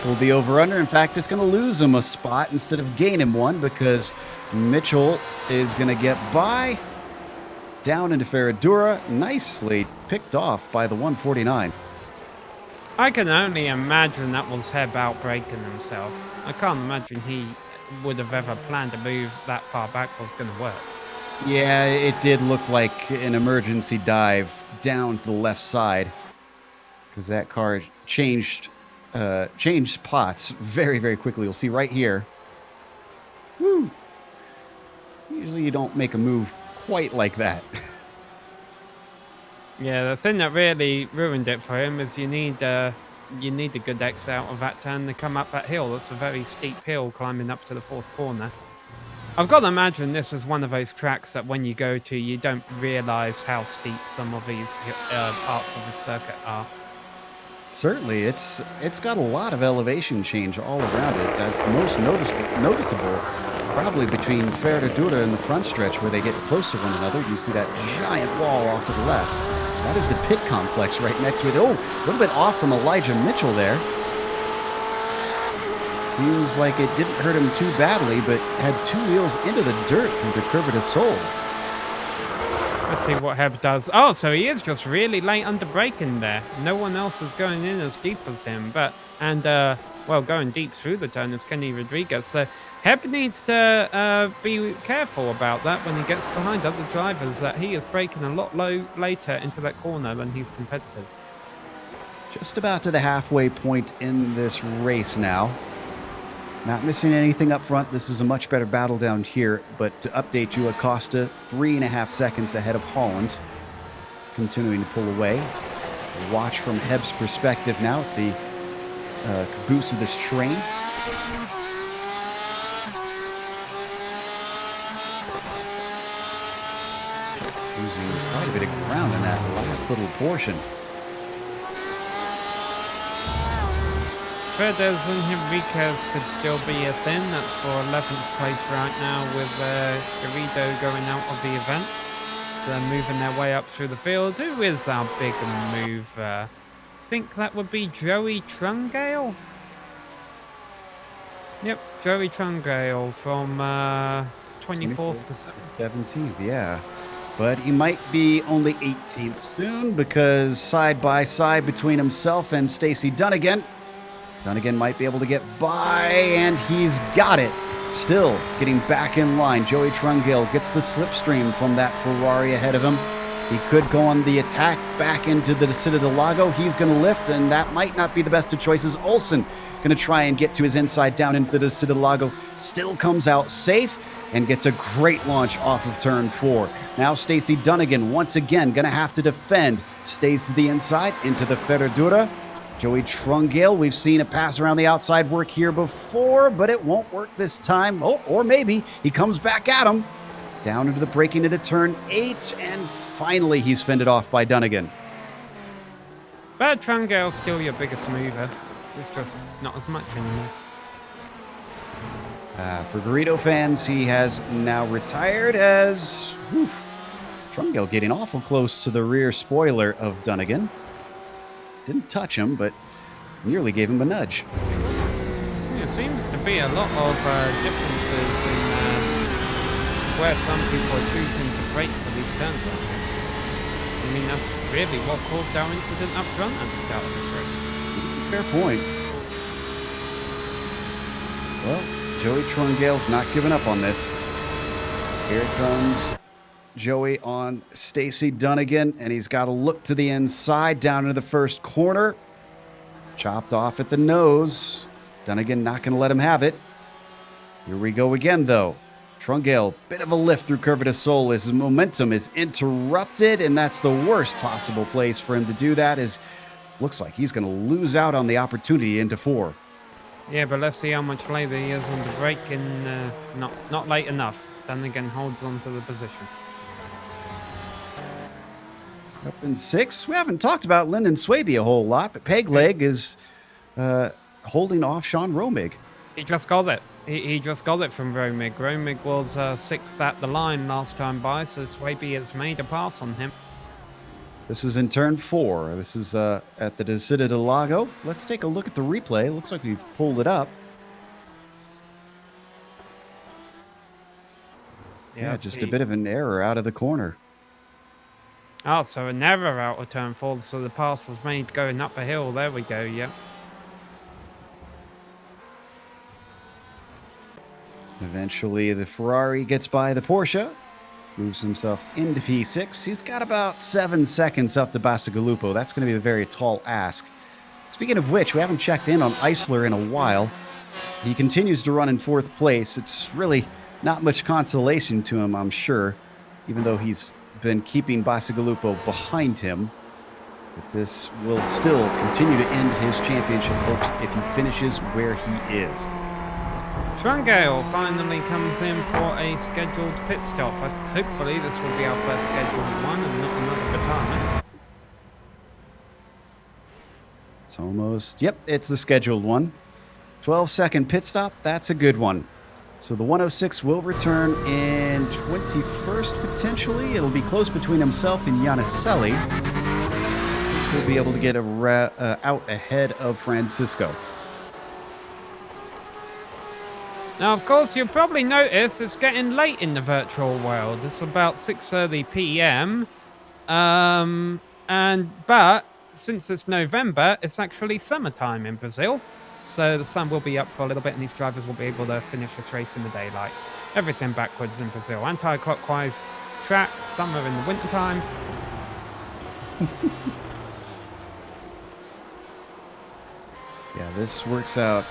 [SPEAKER 3] Pulled the over-under. In fact, it's going to lose him a spot instead of gain him one because Mitchell is going to get by down into Ferradura. Nicely picked off by the 149.
[SPEAKER 4] I can only imagine that was Hebb outbraking himself. I can't imagine he would have ever planned to move that far back was going to work.
[SPEAKER 3] Yeah, it did look like an emergency dive down to the left side because that car changed spots very, very quickly. You'll see right here. Woo! Usually you don't make a move quite like that.
[SPEAKER 4] Yeah, the thing that really ruined it for him is you need a good X out of that turn to come up that hill. That's a very steep hill climbing up to the fourth corner. I've got to imagine this is one of those tracks that when you go to, you don't realize how steep some of these parts of the circuit are.
[SPEAKER 3] Certainly, it's got a lot of elevation change all around it. Most noticeable, probably between Ferradura and the front stretch where they get close to one another. You see that giant wall off to the left. That is the pit complex right next to it. Oh, a little bit off from Elijah Mitchell there. Seems like it didn't hurt him too badly, but had two wheels into the dirt from the curve of his soul.
[SPEAKER 4] Let's see what Hebb does. Oh, so he is just really late under braking there. No one else is going in as deep as him, well, going deep through the turn is Kenny Rodriguez. So Hebb needs to be careful about that when he gets behind other drivers, that he is braking a lot later into that corner than his competitors.
[SPEAKER 3] Just about to the halfway point in this race now. Not missing anything up front. This is a much better battle down here, but to update you, Acosta 3.5 seconds ahead of Holland, continuing to pull away. Watch from Hebb's perspective now at the caboose of this train. Losing quite a bit of ground in that last little portion.
[SPEAKER 4] Fedez and Henriquez could still be a thing. That's for 11th place right now with Garrido going out of the event. So they're moving their way up through the field. Who is our big move? I think that would be Joey Trungale. Yep, Joey Trungale from 24th to
[SPEAKER 3] 17th, yeah. But he might be only 18th soon because side by side between himself and Stacey Dunnigan. Dunnigan might be able to get by, and he's got it. Still getting back in line. Joey Trungale gets the slipstream from that Ferrari ahead of him. He could go on the attack back into the Descida del Lago. He's going to lift, and that might not be the best of choices. Olsen going to try and get to his inside down into the Descida del Lago. Still comes out safe and gets a great launch off of turn 4. Now Stacey Dunnigan once again going to have to defend. Stays to the inside into the Ferradura. Joey Trungale, we've seen a pass around the outside work here before, but it won't work this time. Oh, or maybe he comes back at him. Down into the braking into turn 8, and finally he's fended off by Dunnigan.
[SPEAKER 4] But Trungale's still your biggest mover. It's just not as much anymore.
[SPEAKER 3] For Garrido fans, he has now retired as Trungale getting awful close to the rear spoiler of Dunnigan. Didn't touch him, but nearly gave him a nudge.
[SPEAKER 4] There seems to be a lot of differences in where some people are choosing to brake for these turns like that. I mean, that's really what caused our incident up front at the start of this race.
[SPEAKER 3] Fair point. Well, Joey Trungale's not giving up on this. Here comes Joey on Stacey Dunnigan, and he's got to look to the inside down into the first corner. Chopped off at the nose. Dunnigan not going to let him have it. Here we go again, though. Trungale, bit of a lift through Curva de Sol. His momentum is interrupted, and that's the worst possible place for him to do that. Looks like he's going to lose out on the opportunity into 4.
[SPEAKER 4] Yeah, but let's see how much later he is on the brake, and not late enough. Then again, holds on to the position.
[SPEAKER 3] Up in 6. We haven't talked about Lyndon Swaby a whole lot, but Pegleg is holding off Sean Romig.
[SPEAKER 4] He just got it. He just got it from Romig. Romig was 6th at the line last time by, so Swaby has made a pass on him.
[SPEAKER 3] This is in turn 4. This is at the Descida del Lago. Let's take a look at the replay. Looks like we've pulled it up. Yeah, just a bit of an error out of the corner.
[SPEAKER 4] Oh, so an error out of turn 4, so the pass was made going up a hill. There we go, yep.
[SPEAKER 3] Eventually, the Ferrari gets by the Porsche, moves himself into P6. He's got about 7 seconds up to Bacigalupo. That's going to be a very tall ask. Speaking of which, we haven't checked in on Eisler in a while. He continues to run in 4th place. It's really not much consolation to him, I'm sure, even though he's been keeping Bacigalupo behind him. But this will still continue to end his championship hopes if he finishes where he is.
[SPEAKER 4] Trungale finally comes in for a scheduled pit stop. Hopefully this will be our first scheduled one and not another retirement.
[SPEAKER 3] It's almost, yep, it's the scheduled one. 12-second pit stop, that's a good one. So the 106 will return in 21st, potentially. It'll be close between himself and Giannicelli. He'll be able to get out ahead of Francisco.
[SPEAKER 4] Now, of course, you'll probably notice it's getting late in the virtual world. It's about 6:30 p.m. But since it's November, it's actually summertime in Brazil. So the sun will be up for a little bit, and these drivers will be able to finish this race in the daylight. Everything backwards in Brazil. Anti-clockwise track, summer in the wintertime.
[SPEAKER 3] Yeah, this works out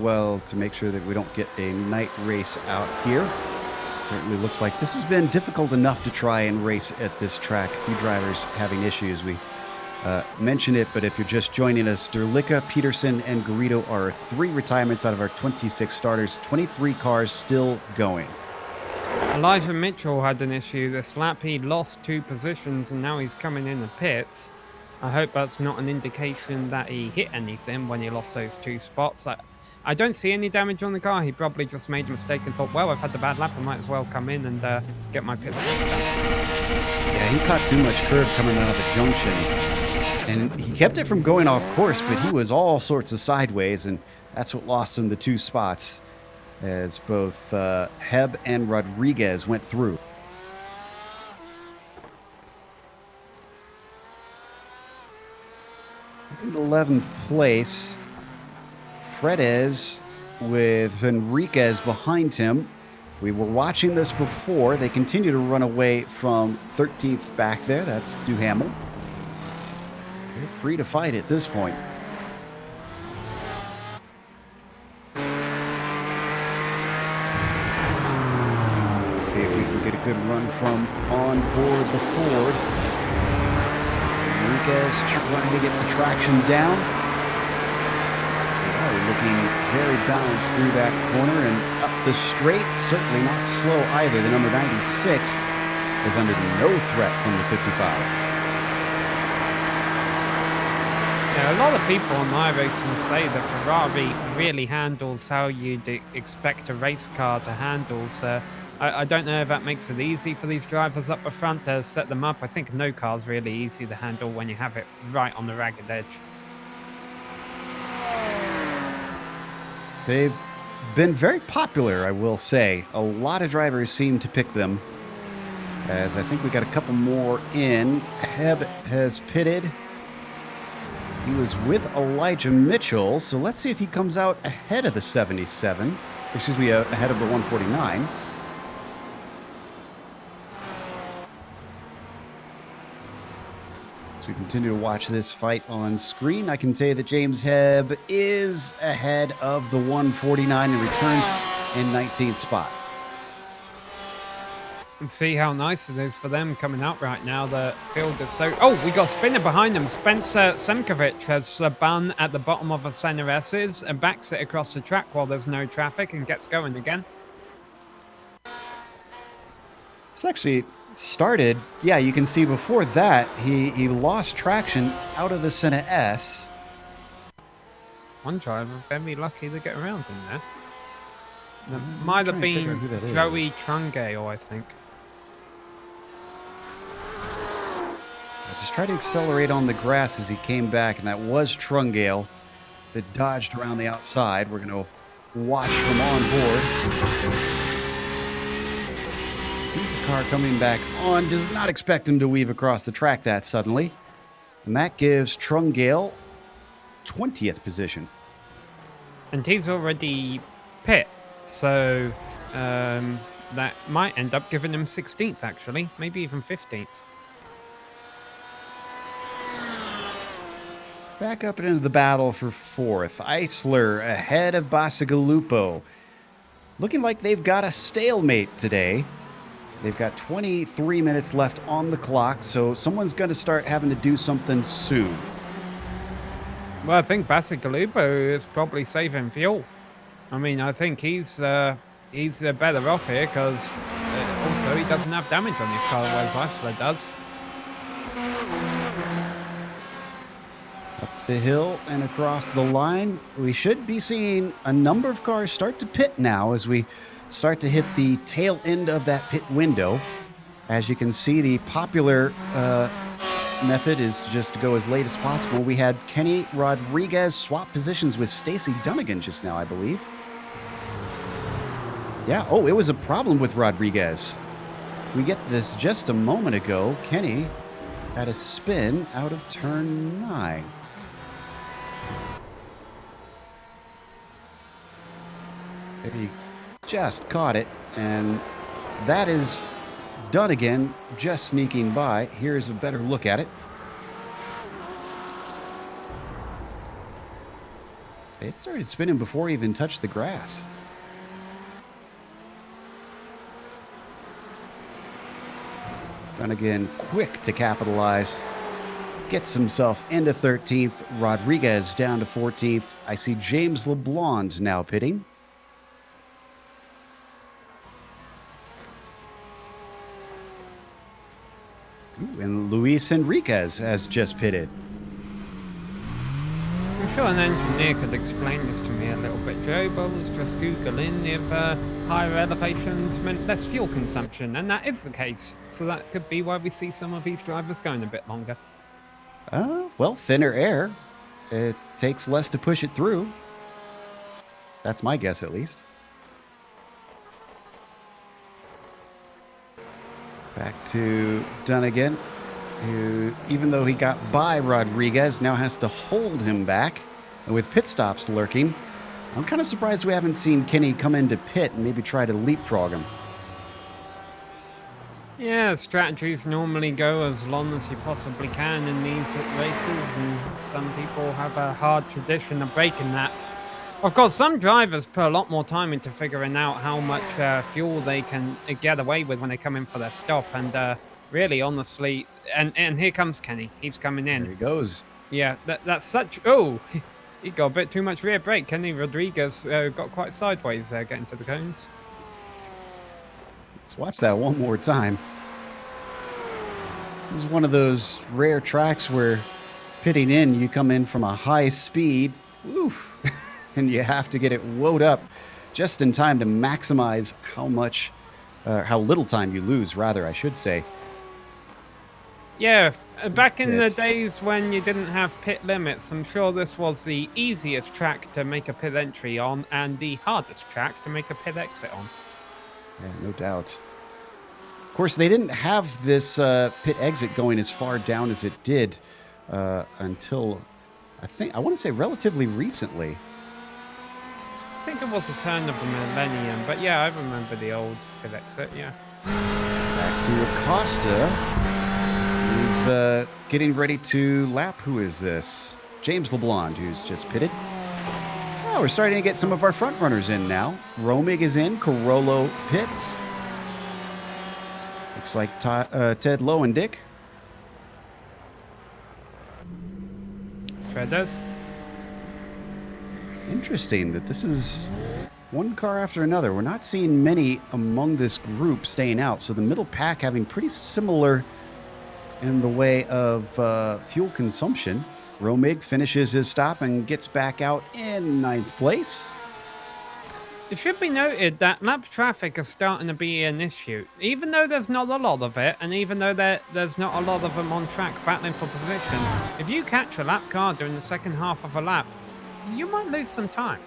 [SPEAKER 3] well to make sure that we don't get a night race out here. Certainly looks like this has been difficult enough to try and race at this track. A few drivers having issues. We mentioned it, but if you're just joining us, Derlicka, Peterson, and Garrido are 3 retirements out of our 26 starters. 23 cars still going.
[SPEAKER 4] Elijah Mitchell had an issue this lap. He lost 2 positions, and now he's coming in the pits. I hope that's not an indication that he hit anything when he lost those 2 spots. I don't see any damage on the car. He probably just made a mistake and thought, well, I've had the bad lap, I might as well come in and get my pit stop done.
[SPEAKER 3] Yeah, he caught too much curve coming out of the junction. And he kept it from going off course, but he was all sorts of sideways, and that's what lost him the 2 spots as both Heb and Rodriguez went through. In 11th place, Fredes with Enriquez behind him. We were watching this before. They continue to run away from 13th back there. That's Duhamel. They're free to fight at this point. Let's see if we can get a good run from on board the Ford. Enriquez trying to get the traction down. Ferrari looking very balanced through that corner and up the straight. Certainly not slow either. The number 96 is under no threat from the 55.
[SPEAKER 4] Yeah, a lot of people on iRacing say that Ferrari really handles how you'd expect a race car to handle. So I don't know if that makes it easy for these drivers up the front to set them up. I think no car's really easy to handle when you have it right on the ragged edge.
[SPEAKER 3] They've been very popular, I will say. A lot of drivers seem to pick them. As I think we got a couple more in. Heb has pitted. He was with Elijah Mitchell, so let's see if he comes out ahead of the 77. Excuse me, ahead of the 149. As we continue to watch this fight on screen, I can say that James Heb is ahead of the 149 and returns in 19th spot.
[SPEAKER 4] And see how nice it is for them coming out right now. The field is so... Oh, we got spinner behind them. Spencer Semkovic has a bun at the bottom of a center S's and backs it across the track while there's no traffic and gets going again.
[SPEAKER 3] It's actually started, yeah, you can see before that, he lost traction out of the center S.
[SPEAKER 4] One driver very lucky to get around in there. There might have been Joey Trungale, I think.
[SPEAKER 3] I just tried to accelerate on the grass as he came back, and that was Trungale that dodged around the outside. We're going to watch from on board. Sees the car coming back on, does not expect him to weave across the track that suddenly. And that gives Trungale 20th position.
[SPEAKER 4] And he's already pit, so that might end up giving him 16th, actually. Maybe even 15th.
[SPEAKER 3] Back up and into the battle for 4th. Eisler ahead of Bacigalupo. Looking like they've got a stalemate today. They've got 23 minutes left on the clock, so someone's going to start having to do something soon.
[SPEAKER 4] Well, I think Bacigalupo is probably saving fuel. I mean, I think he's better off here because also he doesn't have damage on his car, whereas Eisler does.
[SPEAKER 3] Up the hill and across the line, we should be seeing a number of cars start to pit now as we start to hit the tail end of that pit window. As you can see, the popular method is just to go as late as possible. We had Kenny Rodriguez swap positions with Stacy Dunnigan just now, I believe. Yeah, oh, it was a problem with Rodriguez. We get this just a moment ago. Kenny had a spin out of turn 9. He just caught it, and that is Dunnigan just sneaking by. Here's a better look at it. It started spinning before he even touched the grass. Dunnigan quick to capitalize. Gets himself into 13th. Rodriguez down to 14th. I see James LeBlond now pitting. Ooh, and Luis Enriquez has just pitted.
[SPEAKER 4] I'm sure an engineer could explain this to me a little bit, Joe, but I was just Googling if higher elevations meant less fuel consumption, and that is the case. So that could be why we see some of these drivers going a bit longer.
[SPEAKER 3] Well, thinner air. It takes less to push it through. That's my guess, at least. Back to Dunnigan, who, even though he got by Rodriguez, now has to hold him back. And with pit stops lurking, I'm kind of surprised we haven't seen Kenny come into pit and maybe try to leapfrog him.
[SPEAKER 4] Yeah, strategies normally go as long as you possibly can in these races, and some people have a hard tradition of breaking that. Of course, some drivers put a lot more time into figuring out how much fuel they can get away with when they come in for their stop. And really, honestly, and here comes Kenny. He's coming in.
[SPEAKER 3] There he goes.
[SPEAKER 4] Yeah, that's such... Oh, he got a bit too much rear brake. Kenny Rodriguez got quite sideways there getting to the cones.
[SPEAKER 3] Let's watch that one more time. This is one of those rare tracks where pitting in, you come in from a high speed. Oof. And you have to get it woed up just in time to maximize how little time you lose, rather, I should say.
[SPEAKER 4] Yeah, back in the days when you didn't have pit limits, I'm sure this was the easiest track to make a pit entry on and the hardest track to make a pit exit on.
[SPEAKER 3] Yeah, no doubt. Of course, they didn't have this pit exit going as far down as it did until, I want to say relatively recently.
[SPEAKER 4] I think it was the turn of the millennium, but yeah, I remember the old pit exit, yeah.
[SPEAKER 3] Back to Acosta. He's getting ready to lap. Who is this? James LeBlond, who's just pitted. Oh, we're starting to get some of our front runners in now. Romig is in. Carollo pits. Looks like Ted Lowendick.
[SPEAKER 4] Fredders.
[SPEAKER 3] Interesting that this is one car after another. We're not seeing many among this group staying out. So the middle pack having pretty similar in the way of fuel consumption. Romig finishes his stop and gets back out in 9th place.
[SPEAKER 4] It should be noted that lap traffic is starting to be an issue. Even though there's not a lot of it, and even though there's not a lot of them on track battling for position, if you catch a lap car during the second half of a lap, you might lose some time.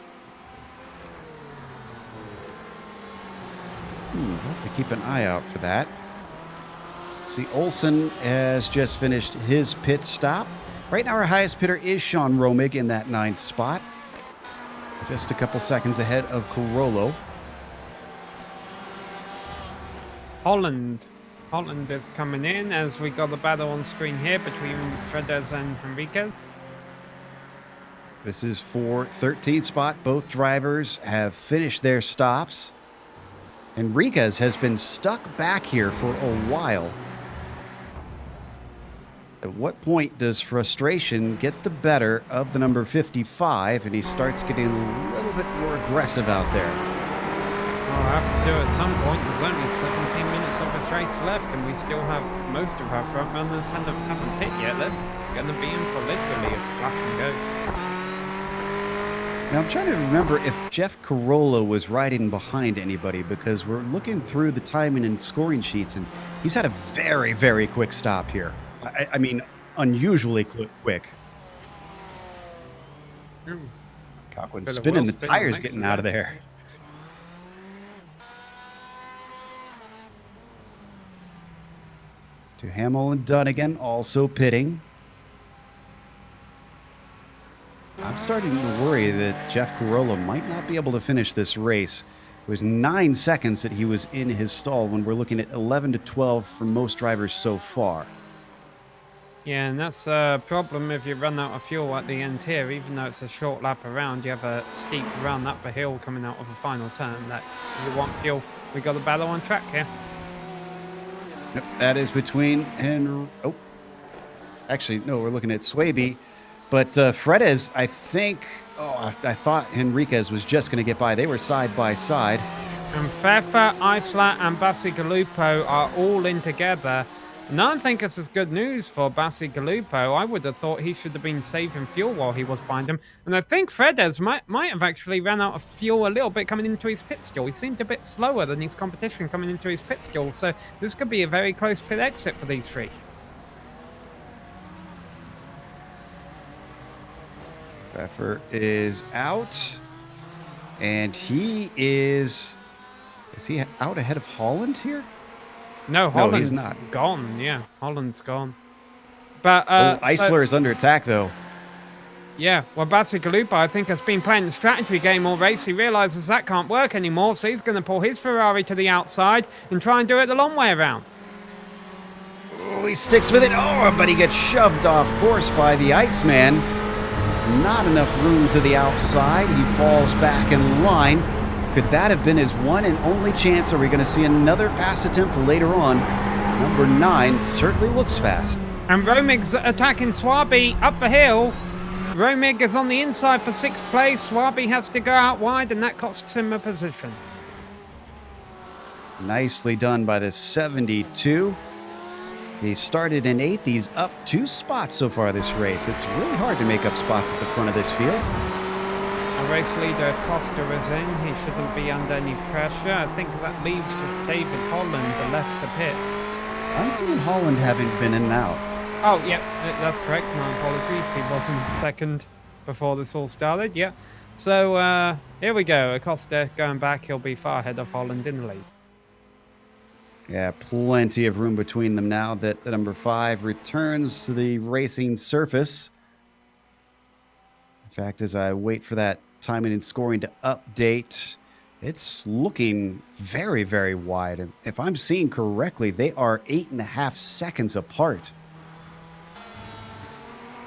[SPEAKER 3] We'll have to keep an eye out for that. See, Olsen has just finished his pit stop. Right now, our highest pitter is Sean Romig in that 9th spot. Just a couple seconds ahead of Carollo.
[SPEAKER 4] Holland is coming in as we got the battle on screen here between Fredes and Henriquez.
[SPEAKER 3] This is for 13th spot. Both drivers have finished their stops. Enriquez has been stuck back here for a while. At what point does frustration get the better of the number 55 and he starts getting a little bit more aggressive out there?
[SPEAKER 4] Well, I have to do it at some point. There's only 17 minutes of this race left and we still have most of our front runners haven't pit yet. They're going to be in for literally a splash and go.
[SPEAKER 3] Now, I'm trying to remember if Jeff Carollo was riding behind anybody because we're looking through the timing and scoring sheets and he's had a very, very quick stop here. I mean, unusually quick. Cochran spinning, the tires getting out of there. To Hamill and Dunnigan also pitting. I'm starting to worry that Jeff Carollo might not be able to finish this race. It was 9 seconds that he was in his stall when we're looking at 11 to 12 for most drivers so far.
[SPEAKER 4] Yeah, and that's a problem if you run out of fuel at the end here. Even though it's a short lap around, you have a steep run up a hill coming out of a final turn. That you want fuel. We got a battle on track here.
[SPEAKER 3] Yep, that is between actually, no, we're looking at Swaby. But Fredes, I think, I thought Henriquez was just going to get by. They were side by side.
[SPEAKER 4] And Fefa, Isla, and Bacigalupo are all in together. And I think this is good news for Bacigalupo. I would have thought he should have been saving fuel while he was behind him. And I think Fredes might have actually ran out of fuel a little bit coming into his pit stall. He seemed a bit slower than his competition coming into his pit stall. So this could be a very close pit exit for these three.
[SPEAKER 3] Pfeffer is out. And he is he out ahead of Holland here?
[SPEAKER 4] No, Holland's
[SPEAKER 3] he's not.
[SPEAKER 4] Gone. Yeah, Holland's gone. But
[SPEAKER 3] Eisler is under attack, though.
[SPEAKER 4] Yeah, well, Bacigalupo, I think, has been playing the strategy game all race. He realizes that can't work anymore, so he's going to pull his Ferrari to the outside and try and do it the long way around.
[SPEAKER 3] Oh, he sticks with it. Oh, but he gets shoved off course by the Iceman. Not enough room to the outside. He falls back in line. Could that have been his one and only chance? Are we going to see another pass attempt later on? Number 9 certainly looks fast.
[SPEAKER 4] And Romig's attacking Swaby up the hill. Romig is on the inside for 6th place. Swaby has to go out wide, and that costs him a position.
[SPEAKER 3] Nicely done by the 72. He started in 8th. He's up 2 spots so far this race. It's really hard to make up spots at the front of this field.
[SPEAKER 4] Our race leader Costa is in. He shouldn't be under any pressure. I think that leaves just David Holland, the left to pit.
[SPEAKER 3] I'm seeing Holland having been in and out.
[SPEAKER 4] Oh, yeah, that's correct. My apologies. He was in second before this all started. Yeah. So here we go. Acosta going back. He'll be far ahead of Holland in the lead.
[SPEAKER 3] Yeah, plenty of room between them now that the number 5 returns to the racing surface. In fact, as I wait for that timing and scoring to update, it's looking very, very wide. And if I'm seeing correctly, they are 8.5 seconds apart.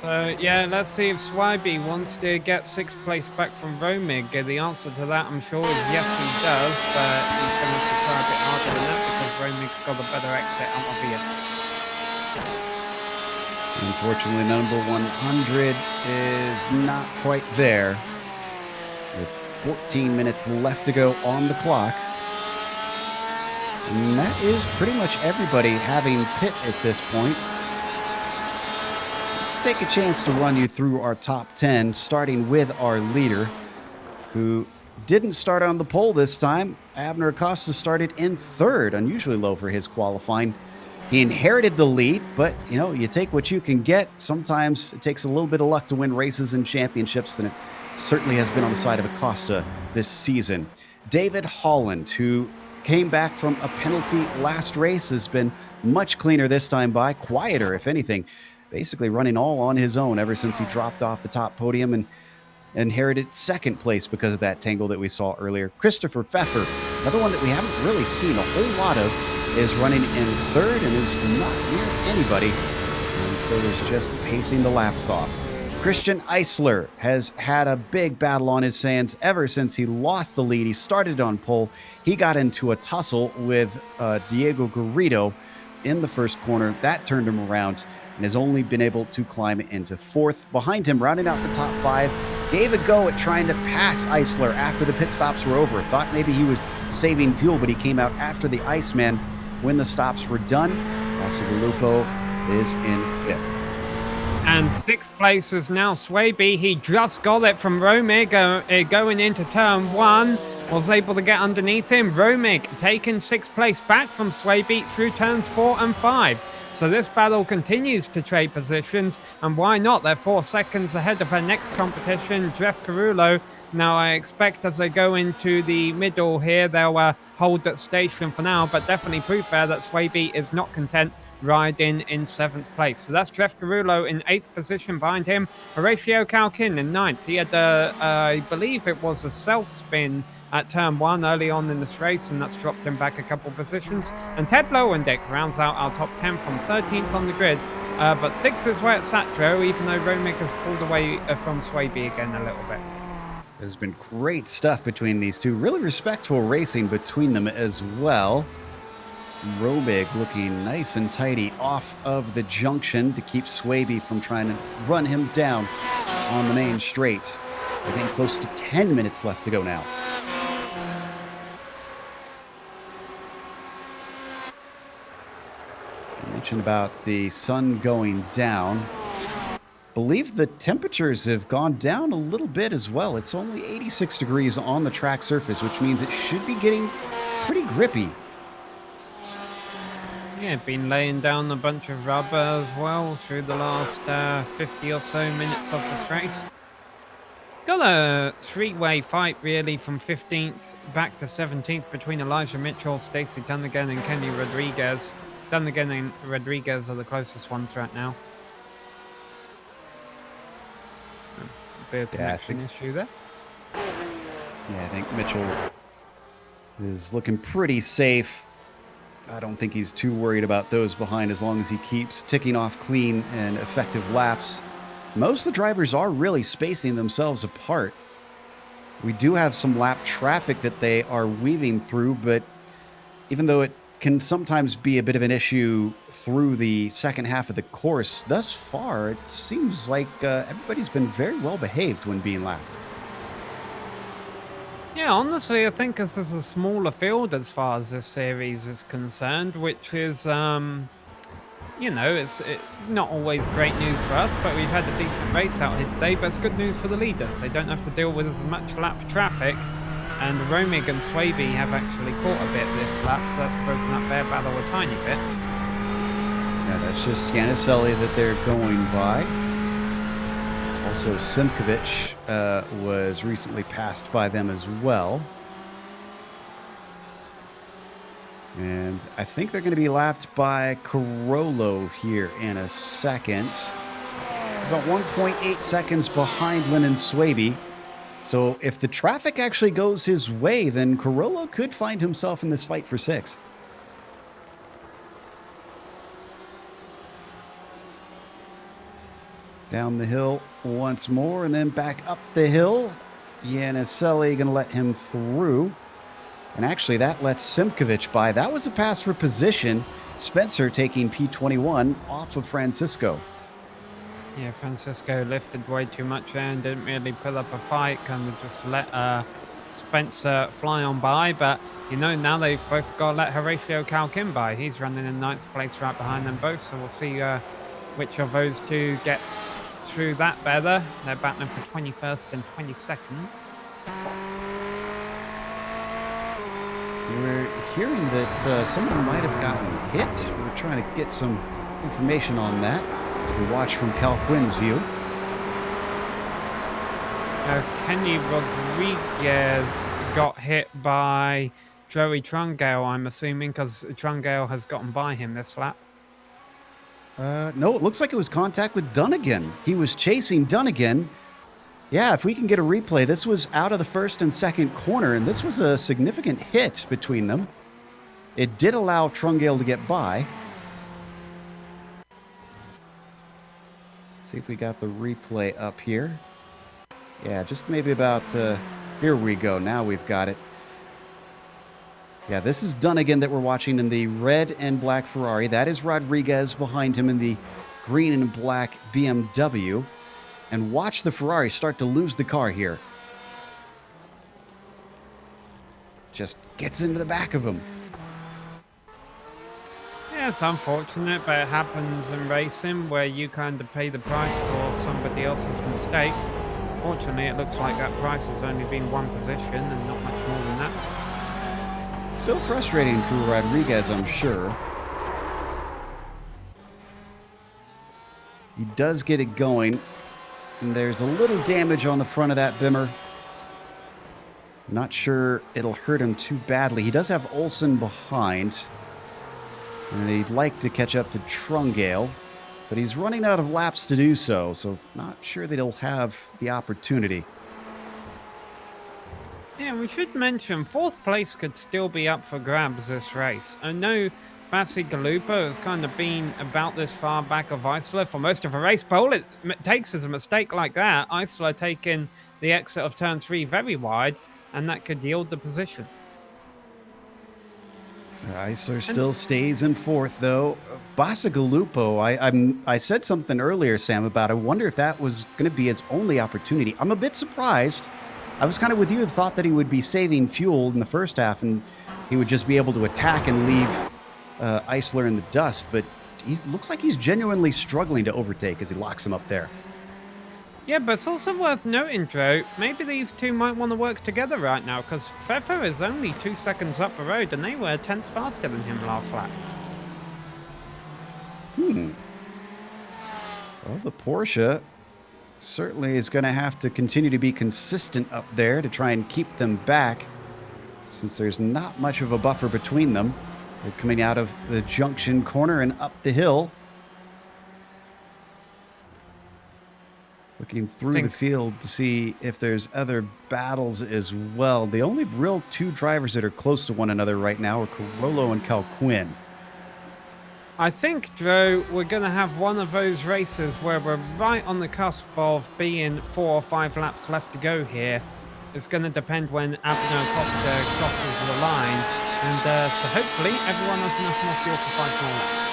[SPEAKER 4] So, yeah, let's see if Swiby wants to get 6th place back from Romig. The answer to that, I'm sure, is yes, he does, but he's going to have to try a bit harder than that because Romig's got a better exit out of the
[SPEAKER 3] Unfortunately, number 100 is not quite there. With 14 minutes left to go on the clock. And that is pretty much everybody having pit at this point. Let's take a chance to run you through our top 10, starting with our leader, who didn't start on the pole this time. Abner Acosta started in 3rd, unusually low for his qualifying. He inherited the lead, but, you know, you take what you can get. Sometimes it takes a little bit of luck to win races and championships, and it certainly has been on the side of Acosta this season. David Holland, who came back from a penalty last race, has been much cleaner this time by, quieter, if anything, basically running all on his own ever since he dropped off the top podium and inherited 2nd place because of that tangle that we saw earlier. Christopher Pfeffer, another one that we haven't really seen a whole lot of, is running in 3rd and is not near anybody, and so is just pacing the laps off. Christian Eisler has had a big battle on his hands ever since he lost the lead. He started on pole. He got into a tussle with Diego Garrido in the first corner. That turned him around and has only been able to climb into 4th. Behind him, rounding out the top 5, gave a go at trying to pass Eisler after the pit stops were over. Thought maybe he was saving fuel, but he came out after the Iceman when the stops were done. Lupo is in 5th.
[SPEAKER 4] And 6th place is now Swaby. He just got it from Romig going into turn 1. Was able to get underneath him. Romig taking 6th place back from Swaby through turns 4 and 5. So this battle continues to trade positions. And why not? They're 4 seconds ahead of our next competition, Jeff Carullo. Now, I expect as they go into the middle here, they'll hold that station for now, but definitely prove there that Swaby is not content riding in 7th place. So that's Jeff Carullo in 8th position. Behind him, Horatio Calkin in 9th. He had, I believe it was a self-spin at turn 1 early on in this race, and that's dropped him back a couple positions. And Ted Lowendick rounds out our top 10 from 13th on the grid. But 6th is where it's at, Joe, even though Romig has pulled away from Swaby again a little bit.
[SPEAKER 3] There's been great stuff between these two. Really respectful racing between them as well. Romig looking nice and tidy off of the junction to keep Swaby from trying to run him down on the main straight. We're getting close to 10 minutes left to go now. I mentioned about the sun going down. Believe the temperatures have gone down a little bit as well. It's only 86 degrees on the track surface, which means it should be getting pretty grippy.
[SPEAKER 4] Yeah, been laying down a bunch of rubber as well through the last 50 or so minutes of this race. Got a 3-way fight really from 15th back to 17th between Elijah Mitchell, Stacey Dunnigan and Kenny Rodriguez. Dunnigan and Rodriguez are the closest ones right now. A bit of connection issue there.
[SPEAKER 3] Yeah, I think Mitchell is looking pretty safe. I don't think he's too worried about those behind as long as he keeps ticking off clean and effective laps. Most of the drivers are really spacing themselves apart. We do have some lap traffic that they are weaving through, but even though it can sometimes be a bit of an issue through the second half of the course, thus far, it seems like everybody's been very well behaved when being lapped.
[SPEAKER 4] Yeah, honestly, I think this is a smaller field as far as this series is concerned, which is, you know, it's not always great news for us, but we've had a decent race out here today, but it's good news for the leaders. They don't have to deal with as much lap traffic, and Romig and Swaby have actually caught a bit this lap, so that's broken up their battle a tiny bit.
[SPEAKER 3] Yeah, that's just Janicelli that they're going by. Also, Simkovic was recently passed by them as well. And I think they're going to be lapped by Carollo here in a second. About 1.8 seconds behind Lennon Swaby. So if the traffic actually goes his way, then Carollo could find himself in this fight for 6th. Down the hill once more and then back up the hill. Yaniseli going to let him through. And actually, that lets Simkovic by. That was a pass for position. Spencer taking P21 off of Francisco.
[SPEAKER 4] Yeah, Francisco lifted way too much there and didn't really put up a fight. Kind of just let Spencer fly on by. But, you know, now they've both got to let Horatio Calkin by. He's running in ninth place right behind them both. So we'll see which of those two gets through that better. They're battling for 21st and 22nd.
[SPEAKER 3] We're hearing that someone might have gotten hit. We're trying to get some information on that as we watch from Cal Quinn's view.
[SPEAKER 4] Kenny Rodriguez got hit by Joey Trungale, I'm assuming, because Trungale has gotten by him this lap.
[SPEAKER 3] No, it looks like it was contact with Dunnigan. He was chasing Dunnigan. Yeah, if we can get a replay, this was out of the first and second corner, and this was a significant hit between them. It did allow Trungale to get by. Let's see if we got the replay up here. Yeah, just maybe about, here we go. Now we've got it. Yeah, this is Dunnigan that we're watching in the red and black Ferrari. That is Rodriguez behind him in the green and black BMW. And watch the Ferrari start to lose the car here. Just gets into the back of him.
[SPEAKER 4] Yeah, it's unfortunate, but it happens in racing where you kind of pay the price for somebody else's mistake. Fortunately, it looks like that price has only been one position and not much more than that.
[SPEAKER 3] Still frustrating for Rodriguez, I'm sure. He does get it going. And there's a little damage on the front of that Bimmer. Not sure it'll hurt him too badly. He does have Olsen behind. And he'd like to catch up to Trungale. But he's running out of laps to do so. So not sure that he'll have the opportunity.
[SPEAKER 4] Yeah, we should mention fourth place could still be up for grabs this race. I know Bacigalupo has kind of been about this far back of Eisler for most of the race, but all it takes is a mistake like that. Eisler taking the exit of turn 3 very wide, and that could yield the position.
[SPEAKER 3] Eisler still stays in fourth, though. Bacigalupo, I said something earlier, Sam, about I wonder if that was going to be his only opportunity. I'm a bit surprised. I was kind of with you and thought that he would be saving fuel in the first half, and he would just be able to attack and leave Eisler in the dust, but he looks like he's genuinely struggling to overtake as he locks him up there.
[SPEAKER 4] Yeah, but it's also worth noting, Joe, maybe these two might want to work together right now, because Pfeffer is only 2 seconds up the road, and they were 1/10 faster than him last lap.
[SPEAKER 3] Well, the Porsche certainly is going to have to continue to be consistent up there to try and keep them back, since there's not much of a buffer between them. They're coming out of the junction corner and up the hill. Looking through the field to see if there's other battles as well. The only real two drivers that are close to one another right now are Carollo and Cal Quinn.
[SPEAKER 4] I think, Joe, we're going to have one of those races where we're right on the cusp of being 4 or 5 laps left to go here. It's going to depend when Abner Costa crosses the line. And so hopefully everyone has enough more fuel for 5 more laps.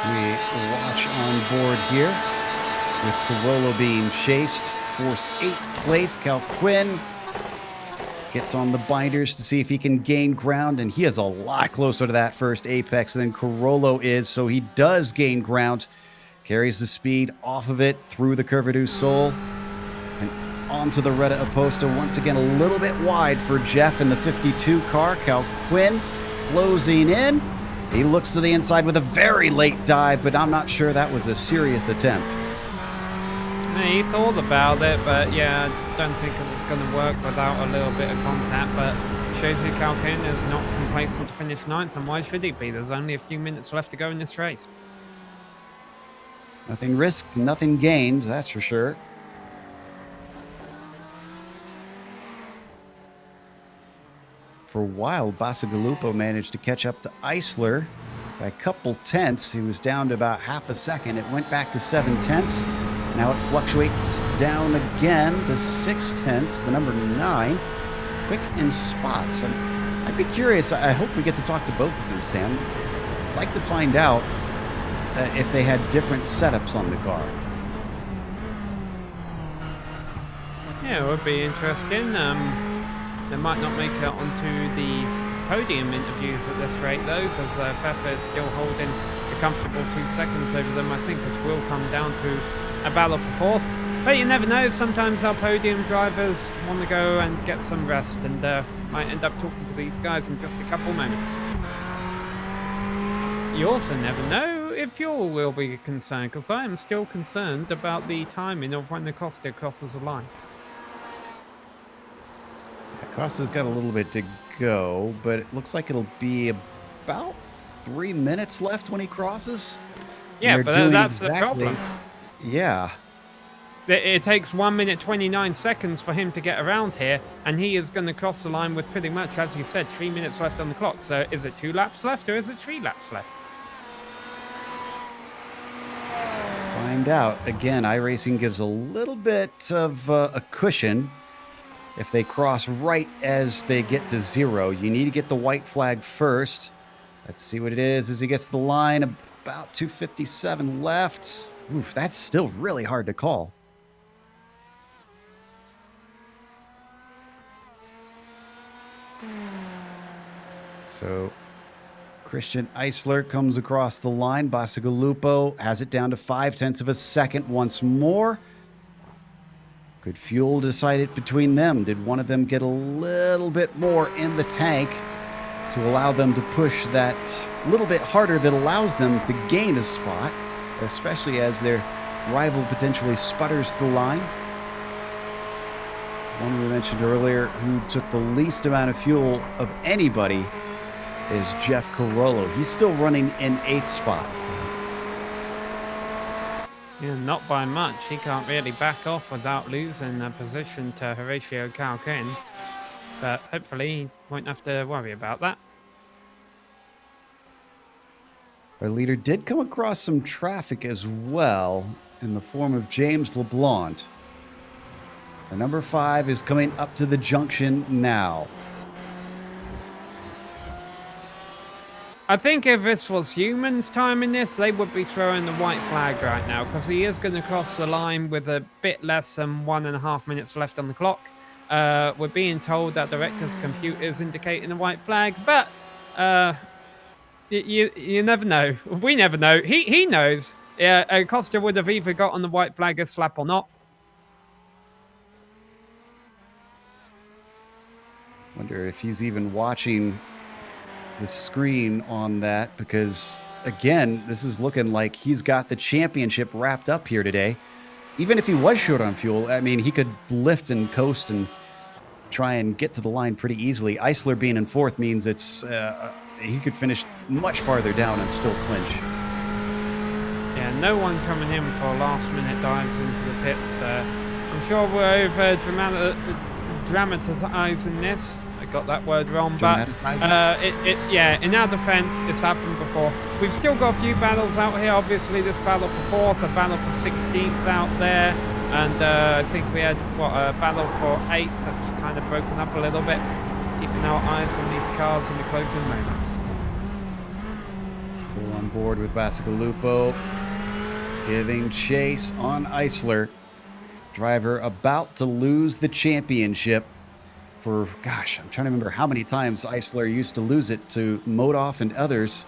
[SPEAKER 3] We watch on board here with Carollo being chased. Force 8th place. Cal Quinn gets on the binders to see if he can gain ground, and he is a lot closer to that first apex than Carollo is, so he does gain ground. Carries the speed off of it through the Curva do Sol and onto the Retta Oposta. Once again, a little bit wide for Jeff in the 52 car. Cal Quinn closing in. He looks to the inside with a very late dive, but I'm not sure that was a serious attempt.
[SPEAKER 4] He thought about it, but yeah, I don't think it was going to work without a little bit of contact, but shows you Calkin is not complacent to finish 9th, and why should he be? There's only a few minutes left to go in this race.
[SPEAKER 3] Nothing risked, nothing gained, that's for sure. For a while, Bacigalupo managed to catch up to Eisler. by a couple tenths. He was down to about half a second. It went back to 7/10. Now it fluctuates down again to 6/10, the number 9. Quick in spots. I'd be curious. I hope we get to talk to both of them, Sam. I'd like to find out if they had different setups on the car.
[SPEAKER 4] Yeah, it would be interesting. They might not make it onto the podium interviews at this rate, though, because Fefe is still holding a comfortable 2 seconds over them. I think this will come down to a battle for fourth. But you never know. Sometimes our podium drivers want to go and get some rest, and might end up talking to these guys in just a couple moments. You also never know if fuel will be a concern, because I am still concerned about the timing of when the Costa crosses the line.
[SPEAKER 3] Costa's got a little bit to go, but it looks like it'll be about 3 minutes left when he crosses.
[SPEAKER 4] Yeah, but that's the problem.
[SPEAKER 3] Yeah.
[SPEAKER 4] It takes 1 minute 29 seconds for him to get around here, and he is going to cross the line with pretty much, as you said, 3 minutes left on the clock. So is it 2 laps left or is it 3 laps left?
[SPEAKER 3] Find out. Again, iRacing gives a little bit of a cushion. If they cross right as they get to 0, you need to get the white flag first. Let's see what it is as he gets to the line. About 2:57 left. Oof, that's still really hard to call. So Christian Eisler comes across the line. Bacigalupo has it down to 0.5 of a second once more. Could fuel decide it between them? Did one of them get a little bit more in the tank to allow them to push that little bit harder that allows them to gain a spot, especially as their rival potentially sputters the line? One we mentioned earlier who took the least amount of fuel of anybody is Jeff Carollo. He's still running in 8th spot.
[SPEAKER 4] Yeah, not by much. He can't really back off without losing a position to Horatio Calkin. But hopefully he won't have to worry about that.
[SPEAKER 3] Our leader did come across some traffic as well in the form of James LeBlanc. The number 5 is coming up to the junction now.
[SPEAKER 4] I think if this was humans timing this, they would be throwing the white flag right now, because he is going to cross the line with a bit less than 1.5 minutes left on the clock. We're being told that director's computer is indicating a white flag, but you never know. We never know. He knows. Costa would have either gotten the white flag as slap or not.
[SPEAKER 3] Wonder if he's even watching the screen on that, because again, this is looking like he's got the championship wrapped up here today. Even if he was short on fuel, I mean, he could lift and coast and try and get to the line pretty easily. Eisler being in 4th means it's he could finish much farther down and still clinch.
[SPEAKER 4] Yeah, no one coming in for last minute dives into the pits. I'm sure we're over dramatizing this. Got that word wrong, but yeah, in our defense, it's happened before. We've still got a few battles out here. Obviously, this battle for 4th, a battle for 16th out there, and I think we had a battle for 8th. That's kind of broken up a little bit. Keeping our eyes on these cars in the closing moments.
[SPEAKER 3] Still on board with Bacigalupo, giving chase on Eisler. Driver about to lose the championship. For, gosh, I'm trying to remember how many times Eisler used to lose it to Modoff and others,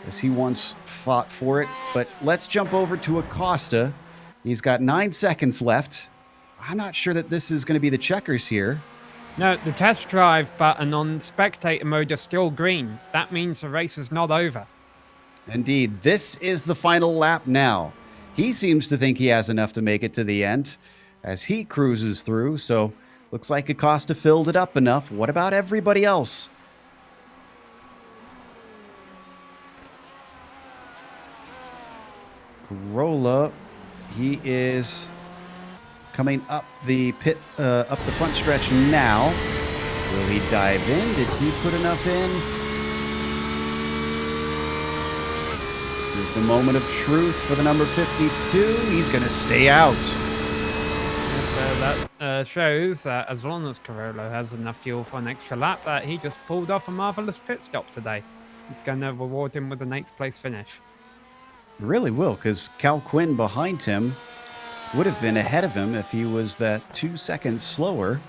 [SPEAKER 3] as he once fought for it. But let's jump over to Acosta. He's got 9 seconds left. I'm not sure that this is going to be the checkers here.
[SPEAKER 4] No, the test drive button on spectator mode is still green. That means the race is not over.
[SPEAKER 3] Indeed, this is the final lap now. He seems to think he has enough to make it to the end as he cruises through, so looks like Acosta filled it up enough. What about everybody else? Corolla, he is coming up the pit, up the front stretch now. Will he dive in? Did he put enough in? is the moment of truth for the number 52. He's going to stay out.
[SPEAKER 4] So that shows that as long as Carollo has enough fuel for an extra lap, that he just pulled off a marvelous pit stop today. It's going to reward him with an 8th place finish.
[SPEAKER 3] It really will, because Cal Quinn behind him would have been ahead of him if he was that 2 seconds slower.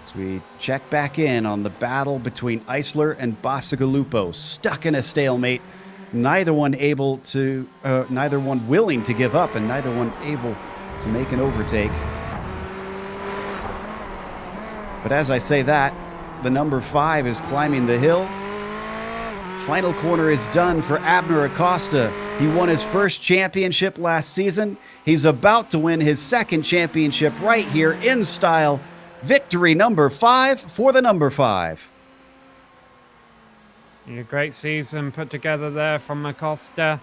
[SPEAKER 3] So we check back in on the battle between Eisler and Bacigalupo, stuck in a stalemate. Neither one willing to give up, and neither one able to make an overtake. But as I say that, the number 5 is climbing the hill. Final corner is done for Abner Acosta. He won his first championship last season. He's about to win his second championship right here in style. Victory number 5 for the number 5.
[SPEAKER 4] A great season put together there from Acosta.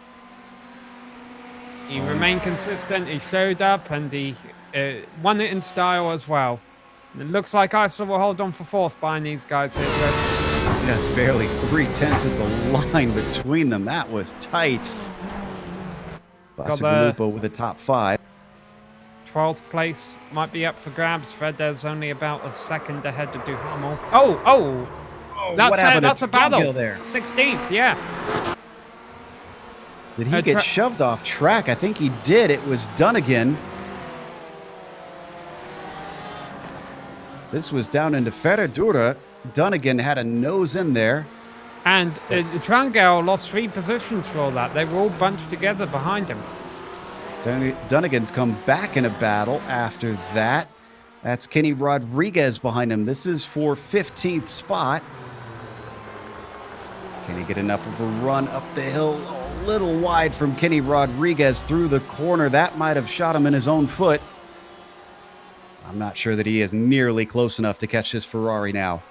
[SPEAKER 4] He remained consistent, he showed up, and he won it in style as well. And it looks like Eisler will hold on for 4th behind these guys here.
[SPEAKER 3] Just barely 3/10 of the line between them. That was tight. Bacigalupo with the top 5.
[SPEAKER 4] 12th place might be up for grabs. Fred's only about a second ahead of Duhamel. That's a battle
[SPEAKER 3] there.
[SPEAKER 4] 16th, yeah.
[SPEAKER 3] Did he get shoved off track? I think he did. It was Dunnigan. This was down into Ferradura. Dunnigan had a nose in there.
[SPEAKER 4] And Trangel lost 3 positions for all that. They were all bunched together behind him.
[SPEAKER 3] Dunnigan's come back in a battle after that. That's Kenny Rodriguez behind him. This is for 15th spot. Can he get enough of a run up the hill? A little wide from Kenny Rodriguez through the corner. That might have shot him in his own foot. I'm not sure that he is nearly close enough to catch this Ferrari now.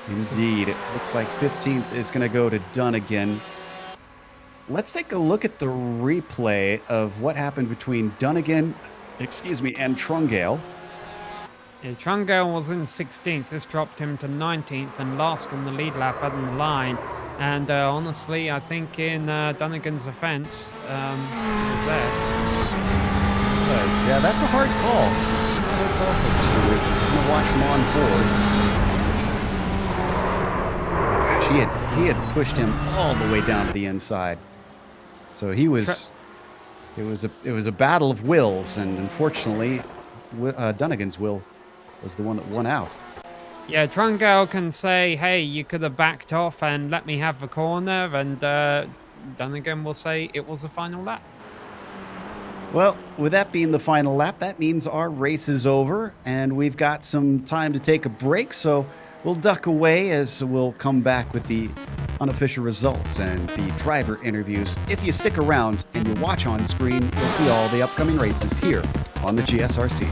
[SPEAKER 3] Indeed, it looks like 15th is going to go to Dunnigan. Let's take a look at the replay of what happened between Dunnigan, and Trungale.
[SPEAKER 4] Yeah, Trungale was in 16th. This dropped him to 19th and last on the lead lap on the line. And honestly, I think in Dunnigan's offense, he was there.
[SPEAKER 3] Yeah, that's a hard call. We're going to watch him on board. Gosh, he had pushed him all the way down to the inside. So he was, it was a battle of wills, and unfortunately, Dunnigan's will was the one that won out.
[SPEAKER 4] Yeah, Trungale can say, hey, you could have backed off and let me have the corner, and Dunnigan will say it was the final lap.
[SPEAKER 3] Well, with that being the final lap, that means our race is over, and we've got some time to take a break, so we'll duck away as we'll come back with the unofficial results and the driver interviews. If you stick around and you watch on screen, you'll see all the upcoming races here on the GSRC.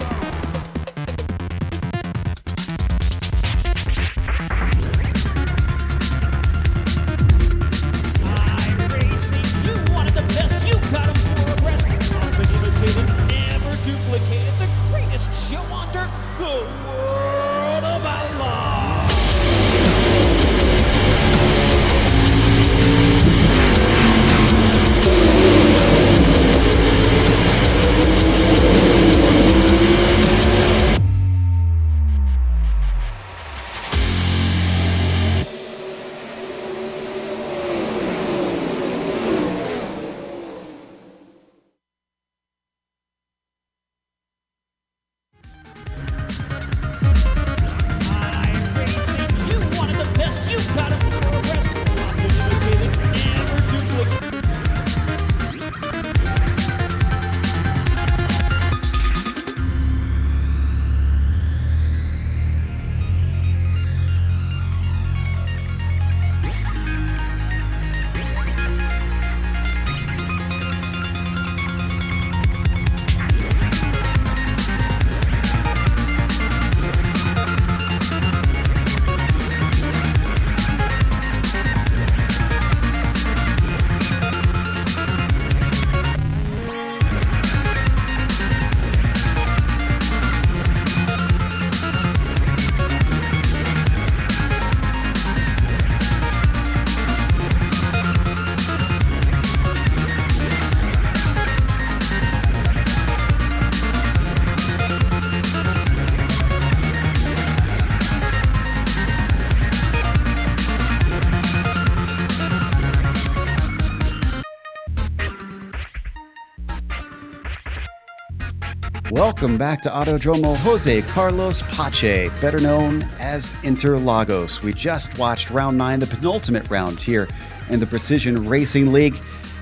[SPEAKER 3] Welcome back to Autódromo. Jose Carlos Pache, better known as Interlagos. We just watched round 9, the penultimate round here in the Precision Racing League,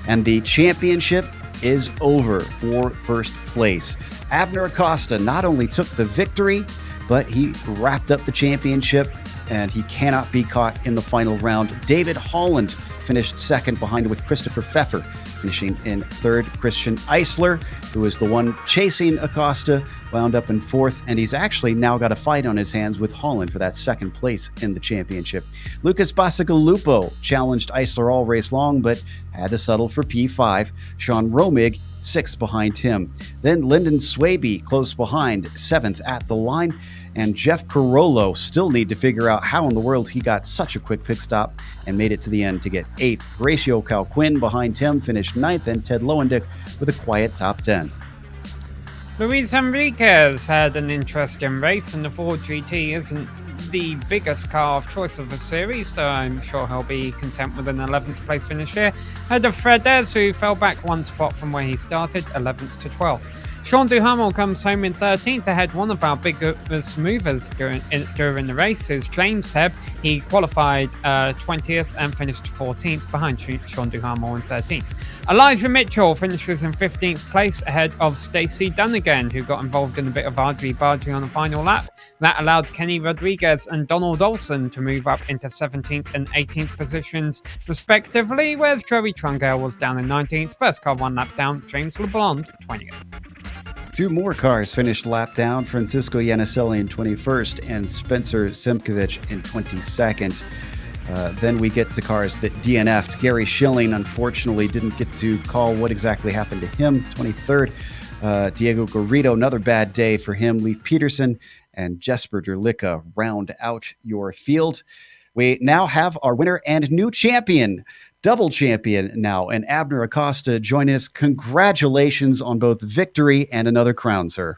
[SPEAKER 3] and the championship is over for first place. Abner Acosta not only took the victory, but he wrapped up the championship, and he cannot be caught in the final round. David Holland finished second behind with Christopher Pfeffer, finishing in third. Christian Eisler, who was the one chasing Acosta, wound up in fourth, and he's actually now got a fight on his hands with Holland for that second place in the championship. Lucas Bacigalupo challenged Eisler all race long, but had to settle for P5. Sean Romig, sixth behind him. Then Lyndon Swaby close behind, seventh at the line. And Jeff Carollo still need to figure out how in the world he got such a quick pit stop and made it to the end to get 8th. Horatio Calquin behind him finished 9th, and Ted Lowendick with a quiet top 10.
[SPEAKER 4] Luis Enriquez had an interesting race, and the Ford GT isn't the biggest car of choice of the series, so I'm sure he'll be content with an 11th place finish here. Ahead of Fredez, who fell back one spot from where he started, 11th to 12th. Sean Duhamel comes home in 13th ahead. One of our biggest movers during the race is James Sebb. He qualified 20th and finished 14th behind Sean Duhamel in 13th. Elijah Mitchell finishes in 15th place ahead of Stacey Dunnigan, who got involved in a bit of argy-bargy on the final lap. That allowed Kenny Rodriguez and Donald Olson to move up into 17th and 18th positions, respectively, whereas Joey Trungale was down in 19th. First car one lap down, James LeBlond, 20th.
[SPEAKER 3] Two more cars finished lap down, Francisco Yaniselli in 21st and Spencer Simkovich in 22nd. Then we get to cars that DNF'd. Gary Schilling, unfortunately, didn't get to call what exactly happened to him. 23rd, Diego Garrido, another bad day for him. Leif Peterson and Jesper Derlicka round out your field. We now have our winner and new champion, double champion now, and Abner Acosta join us. Congratulations on both victory and another crown, sir.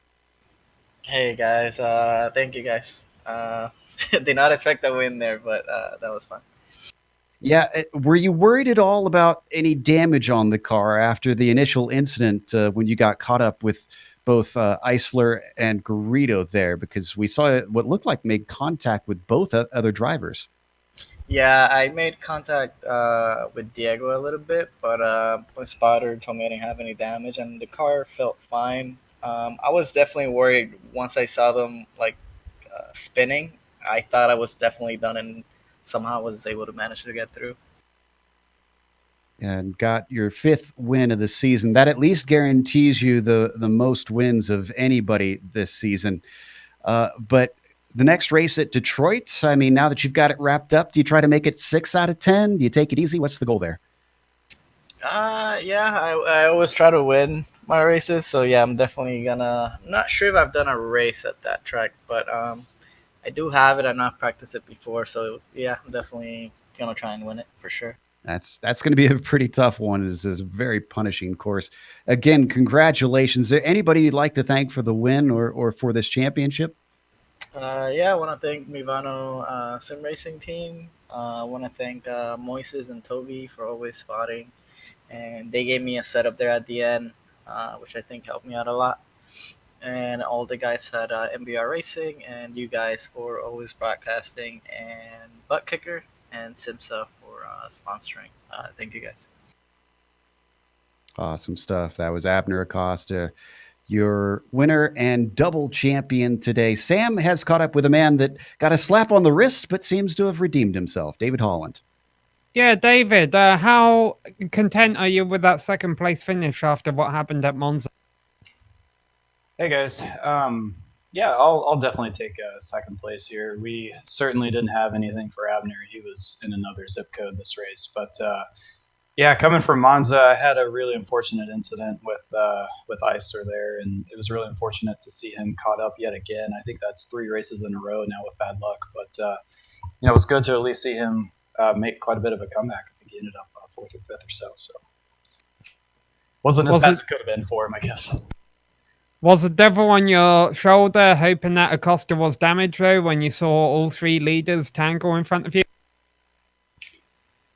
[SPEAKER 5] Hey guys, thank you guys. Did not expect a win there, but that was fun.
[SPEAKER 3] Yeah, were you worried at all about any damage on the car after the initial incident when you got caught up with both Eisler and Garrido there? Because we saw what looked like made contact with both other drivers.
[SPEAKER 5] Yeah, I made contact with Diego a little bit, but my spotter told me I didn't have any damage, and the car felt fine. I was definitely worried once I saw them spinning. I thought I was definitely done, and somehow was able to manage to get through.
[SPEAKER 3] And got your 5th win of the season. That at least guarantees you the most wins of anybody this season. But the next race at Detroit, I mean, now that you've got it wrapped up, do you try to make it 6 out of 10? Do you take it easy? What's the goal there?
[SPEAKER 5] Yeah, I always try to win my races. So yeah, I'm definitely gonna. I'm not sure if I've done a race at that track, but I do have it. I've not practiced it before, so yeah, I'm definitely gonna try and win it for sure.
[SPEAKER 3] That's going to be a pretty tough one. It's a very punishing course. Again, congratulations. Is there anybody you'd like to thank for the win or for this championship?
[SPEAKER 5] Yeah, I want to thank Mivano SimRacing team. I want to thank Moises and Toby for always spotting, and they gave me a setup there at the end, which I think helped me out a lot. And all the guys at MBR Racing, and you guys for always broadcasting, and ButtKicker and SIMMSA for sponsoring. Thank you guys.
[SPEAKER 3] Awesome stuff. That was Abner Acosta, your winner and double champion today. Sam has caught up with a man that got a slap on the wrist, but seems to have redeemed himself. David Holland.
[SPEAKER 4] Yeah, David, how content are you with that second place finish after what happened at Monza?
[SPEAKER 6] Hey guys, yeah, I'll definitely take second place here. We certainly didn't have anything for Abner. He was in another zip code this race, but yeah, coming from Monza, I had a really unfortunate incident with Eisler there, and it was really unfortunate to see him caught up yet again. I think that's 3 races in a row now with bad luck, but it was good to at least see him make quite a bit of a comeback. I think he ended up 4th or 5th or so wasn't as bad as it could have been for him, I guess.
[SPEAKER 4] Was the devil on your shoulder hoping that Acosta was damaged, though, when you saw all 3 leaders tangle in front of you?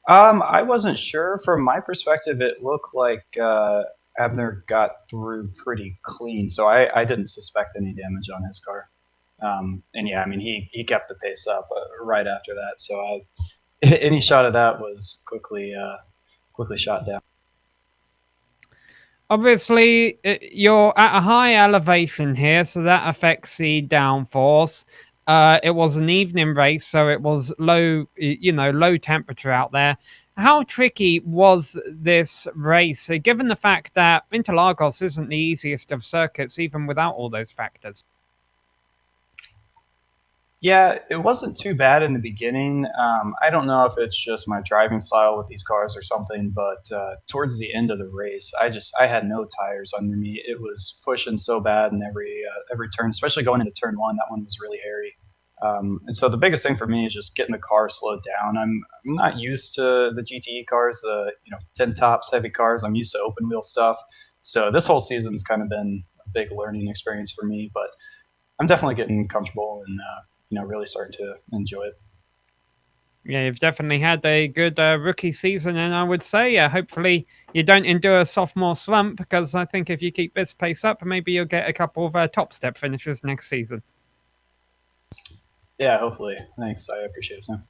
[SPEAKER 6] I wasn't sure. From my perspective, it looked like Abner got through pretty clean, so I didn't suspect any damage on his car. And yeah, I mean, he kept the pace up right after that. So any shot of that was quickly shot down.
[SPEAKER 4] Obviously, you're at a high elevation here, so that affects the downforce. It was an evening race, so it was low temperature out there. How tricky was this race, given the fact that Interlagos isn't the easiest of circuits, even without all those factors?
[SPEAKER 6] Yeah, it wasn't too bad in the beginning. I don't know if it's just my driving style with these cars or something, but towards the end of the race, I had no tires under me. It was pushing so bad in every turn, especially going into turn one. That one was really hairy. And so the biggest thing for me is just getting the car slowed down. I'm not used to the GTE cars, 10 tops heavy cars. I'm used to open wheel stuff. So this whole season's kind of been a big learning experience for me, but I'm definitely getting comfortable and really starting to enjoy it.
[SPEAKER 4] Yeah, you've definitely had a good rookie season, and I would say, hopefully you don't endure a sophomore slump, because I think if you keep this pace up, maybe you'll get a couple of top step finishes next season.
[SPEAKER 6] Yeah, hopefully. Thanks. I appreciate it, Sam.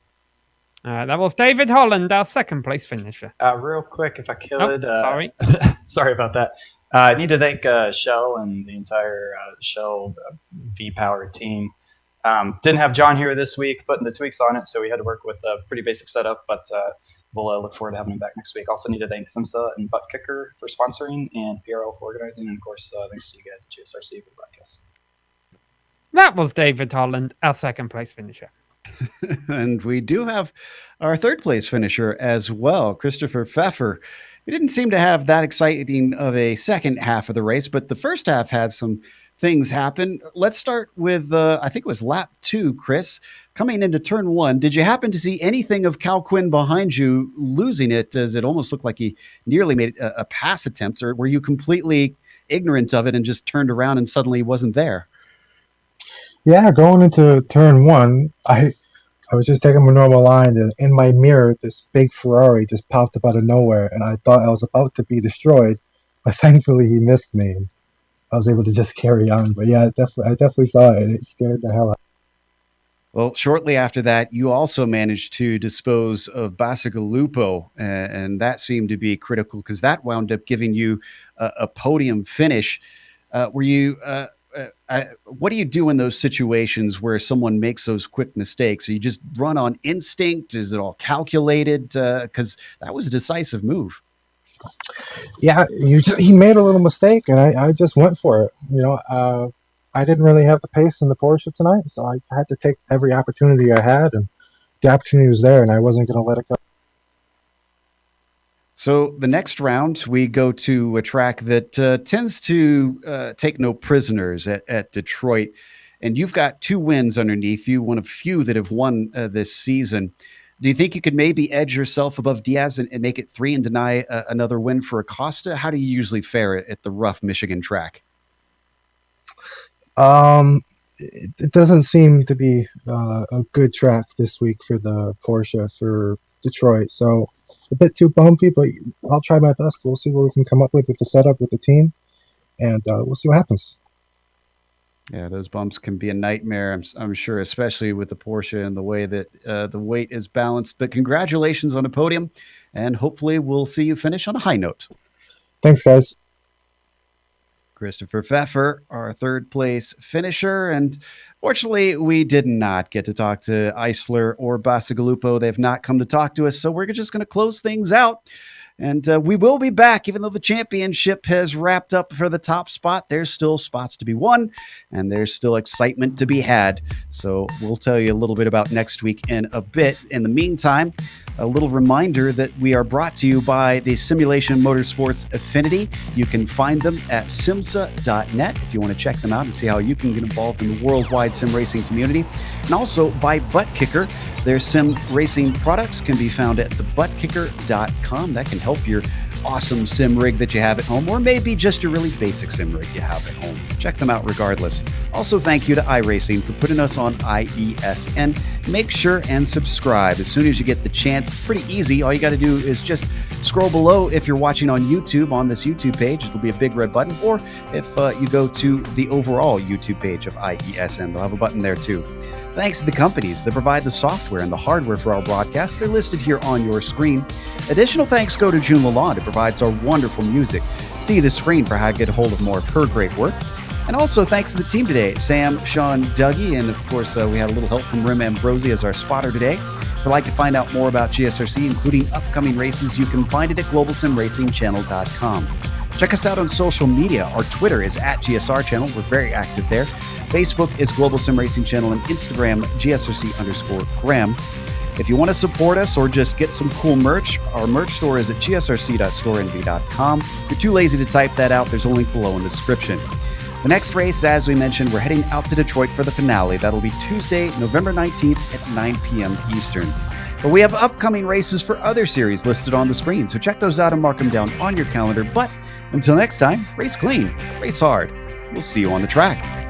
[SPEAKER 4] That was David Holland, our second place finisher.
[SPEAKER 6] Real quick, if I could.
[SPEAKER 4] Sorry.
[SPEAKER 6] Sorry about that. I need to thank Shell and the entire Shell V-Power team. Didn't have John here this week, putting the tweaks on it, so we had to work with a pretty basic setup, but we'll look forward to having him back next week. Also need to thank SimMSA and ButtKicker for sponsoring, and PRL for organizing, and of course, thanks to you guys at GSRC for the broadcast.
[SPEAKER 4] That was David Holland, our second place finisher.
[SPEAKER 3] And we do have our third place finisher as well, Christopher Pfeffer. He didn't seem to have that exciting of a second half of the race, but the first half had some things happen. Let's start with, I think it was lap 2, Chris. Coming into turn 1, did you happen to see anything of Cal Quinn behind you losing it, as it almost looked like he nearly made a pass attempt, or were you completely ignorant of it and just turned around and suddenly he wasn't there?
[SPEAKER 7] Yeah, going into turn 1, I was just taking my normal line, and in my mirror, this big Ferrari just popped up out of nowhere, and I thought I was about to be destroyed, but thankfully he missed me, and I was able to just carry on. But yeah, I definitely saw it, and it scared the hell out.
[SPEAKER 3] Well, shortly after that, you also managed to dispose of Bacigalupo, and that seemed to be critical because that wound up giving you a podium finish. What do you do in those situations where someone makes those quick mistakes? You just run on instinct? Is it all calculated? Because that was a decisive move.
[SPEAKER 7] Yeah, he made a little mistake, and I just went for it. I didn't really have the pace in the Porsche tonight, so I had to take every opportunity I had, and the opportunity was there, and I wasn't going to let it go.
[SPEAKER 3] So the next round, we go to a track that tends to take no prisoners at Detroit. And you've got 2 wins underneath you, one of few that have won this season. Do you think you could maybe edge yourself above Diaz and make it 3 and deny another win for Acosta? How do you usually fare at the rough Michigan track?
[SPEAKER 7] It doesn't seem to be a good track this week for the Porsche for Detroit. So a bit too bumpy, but I'll try my best. We'll see what we can come up with the setup with the team, and we'll see what happens.
[SPEAKER 3] Yeah, those bumps can be a nightmare, I'm sure, especially with the Porsche and the way that the weight is balanced. But congratulations on the podium, and hopefully we'll see you finish on a high note.
[SPEAKER 7] Thanks, guys.
[SPEAKER 3] Christopher Pfeffer, our third place finisher. And fortunately, we did not get to talk to Eisler or Bacigalupo. They have not come to talk to us, so we're just going to close things out. And we will be back, even though the championship has wrapped up for the top spot. There's still spots to be won, and there's still excitement to be had. So we'll tell you a little bit about next week in a bit. In the meantime, a little reminder that we are brought to you by the Simulation Motorsports Affinity. You can find them at SIMMSA.net if you want to check them out and see how you can get involved in the worldwide sim racing community. And also by ButtKicker. Their sim racing products can be found at thebuttkicker.com. That can help your awesome sim rig that you have at home, or maybe just a really basic sim rig you have at home. Check them out regardless. Also, thank you to iRacing for putting us on IESN make sure and subscribe as soon as you get the chance. It's pretty easy. All you got to do is just scroll below if you're watching on YouTube, on this YouTube page. It'll be a big red button. Or if you go to the overall YouTube page of IESN, they'll have a button there too. Thanks to the companies that provide the software and the hardware for our broadcast. They're listed here on your screen. Additional thanks go to June Lalonde, who provides our wonderful music. See the screen for how to get a hold of more of her great work. And also thanks to the team today, Sam, Sean, Dougie, and of course we had a little help from Rim Ambrosi as our spotter today. If you'd like to find out more about GSRC, including upcoming races, you can find it at globalsimracingchannel.com. Check us out on social media. Our Twitter is at GSR Channel. We're very active there. Facebook is Global Sim Racing Channel, and Instagram, GSRC_Graham. If you want to support us or just get some cool merch, our merch store is at gsrc.storenvy.com. If you're too lazy to type that out, there's a link below in the description. The next race, as we mentioned, we're heading out to Detroit for the finale. That'll be Tuesday, November 19th at 9 p.m. Eastern. But we have upcoming races for other series listed on the screen, so check those out and mark them down on your calendar. But until next time, race clean, race hard. We'll see you on the track.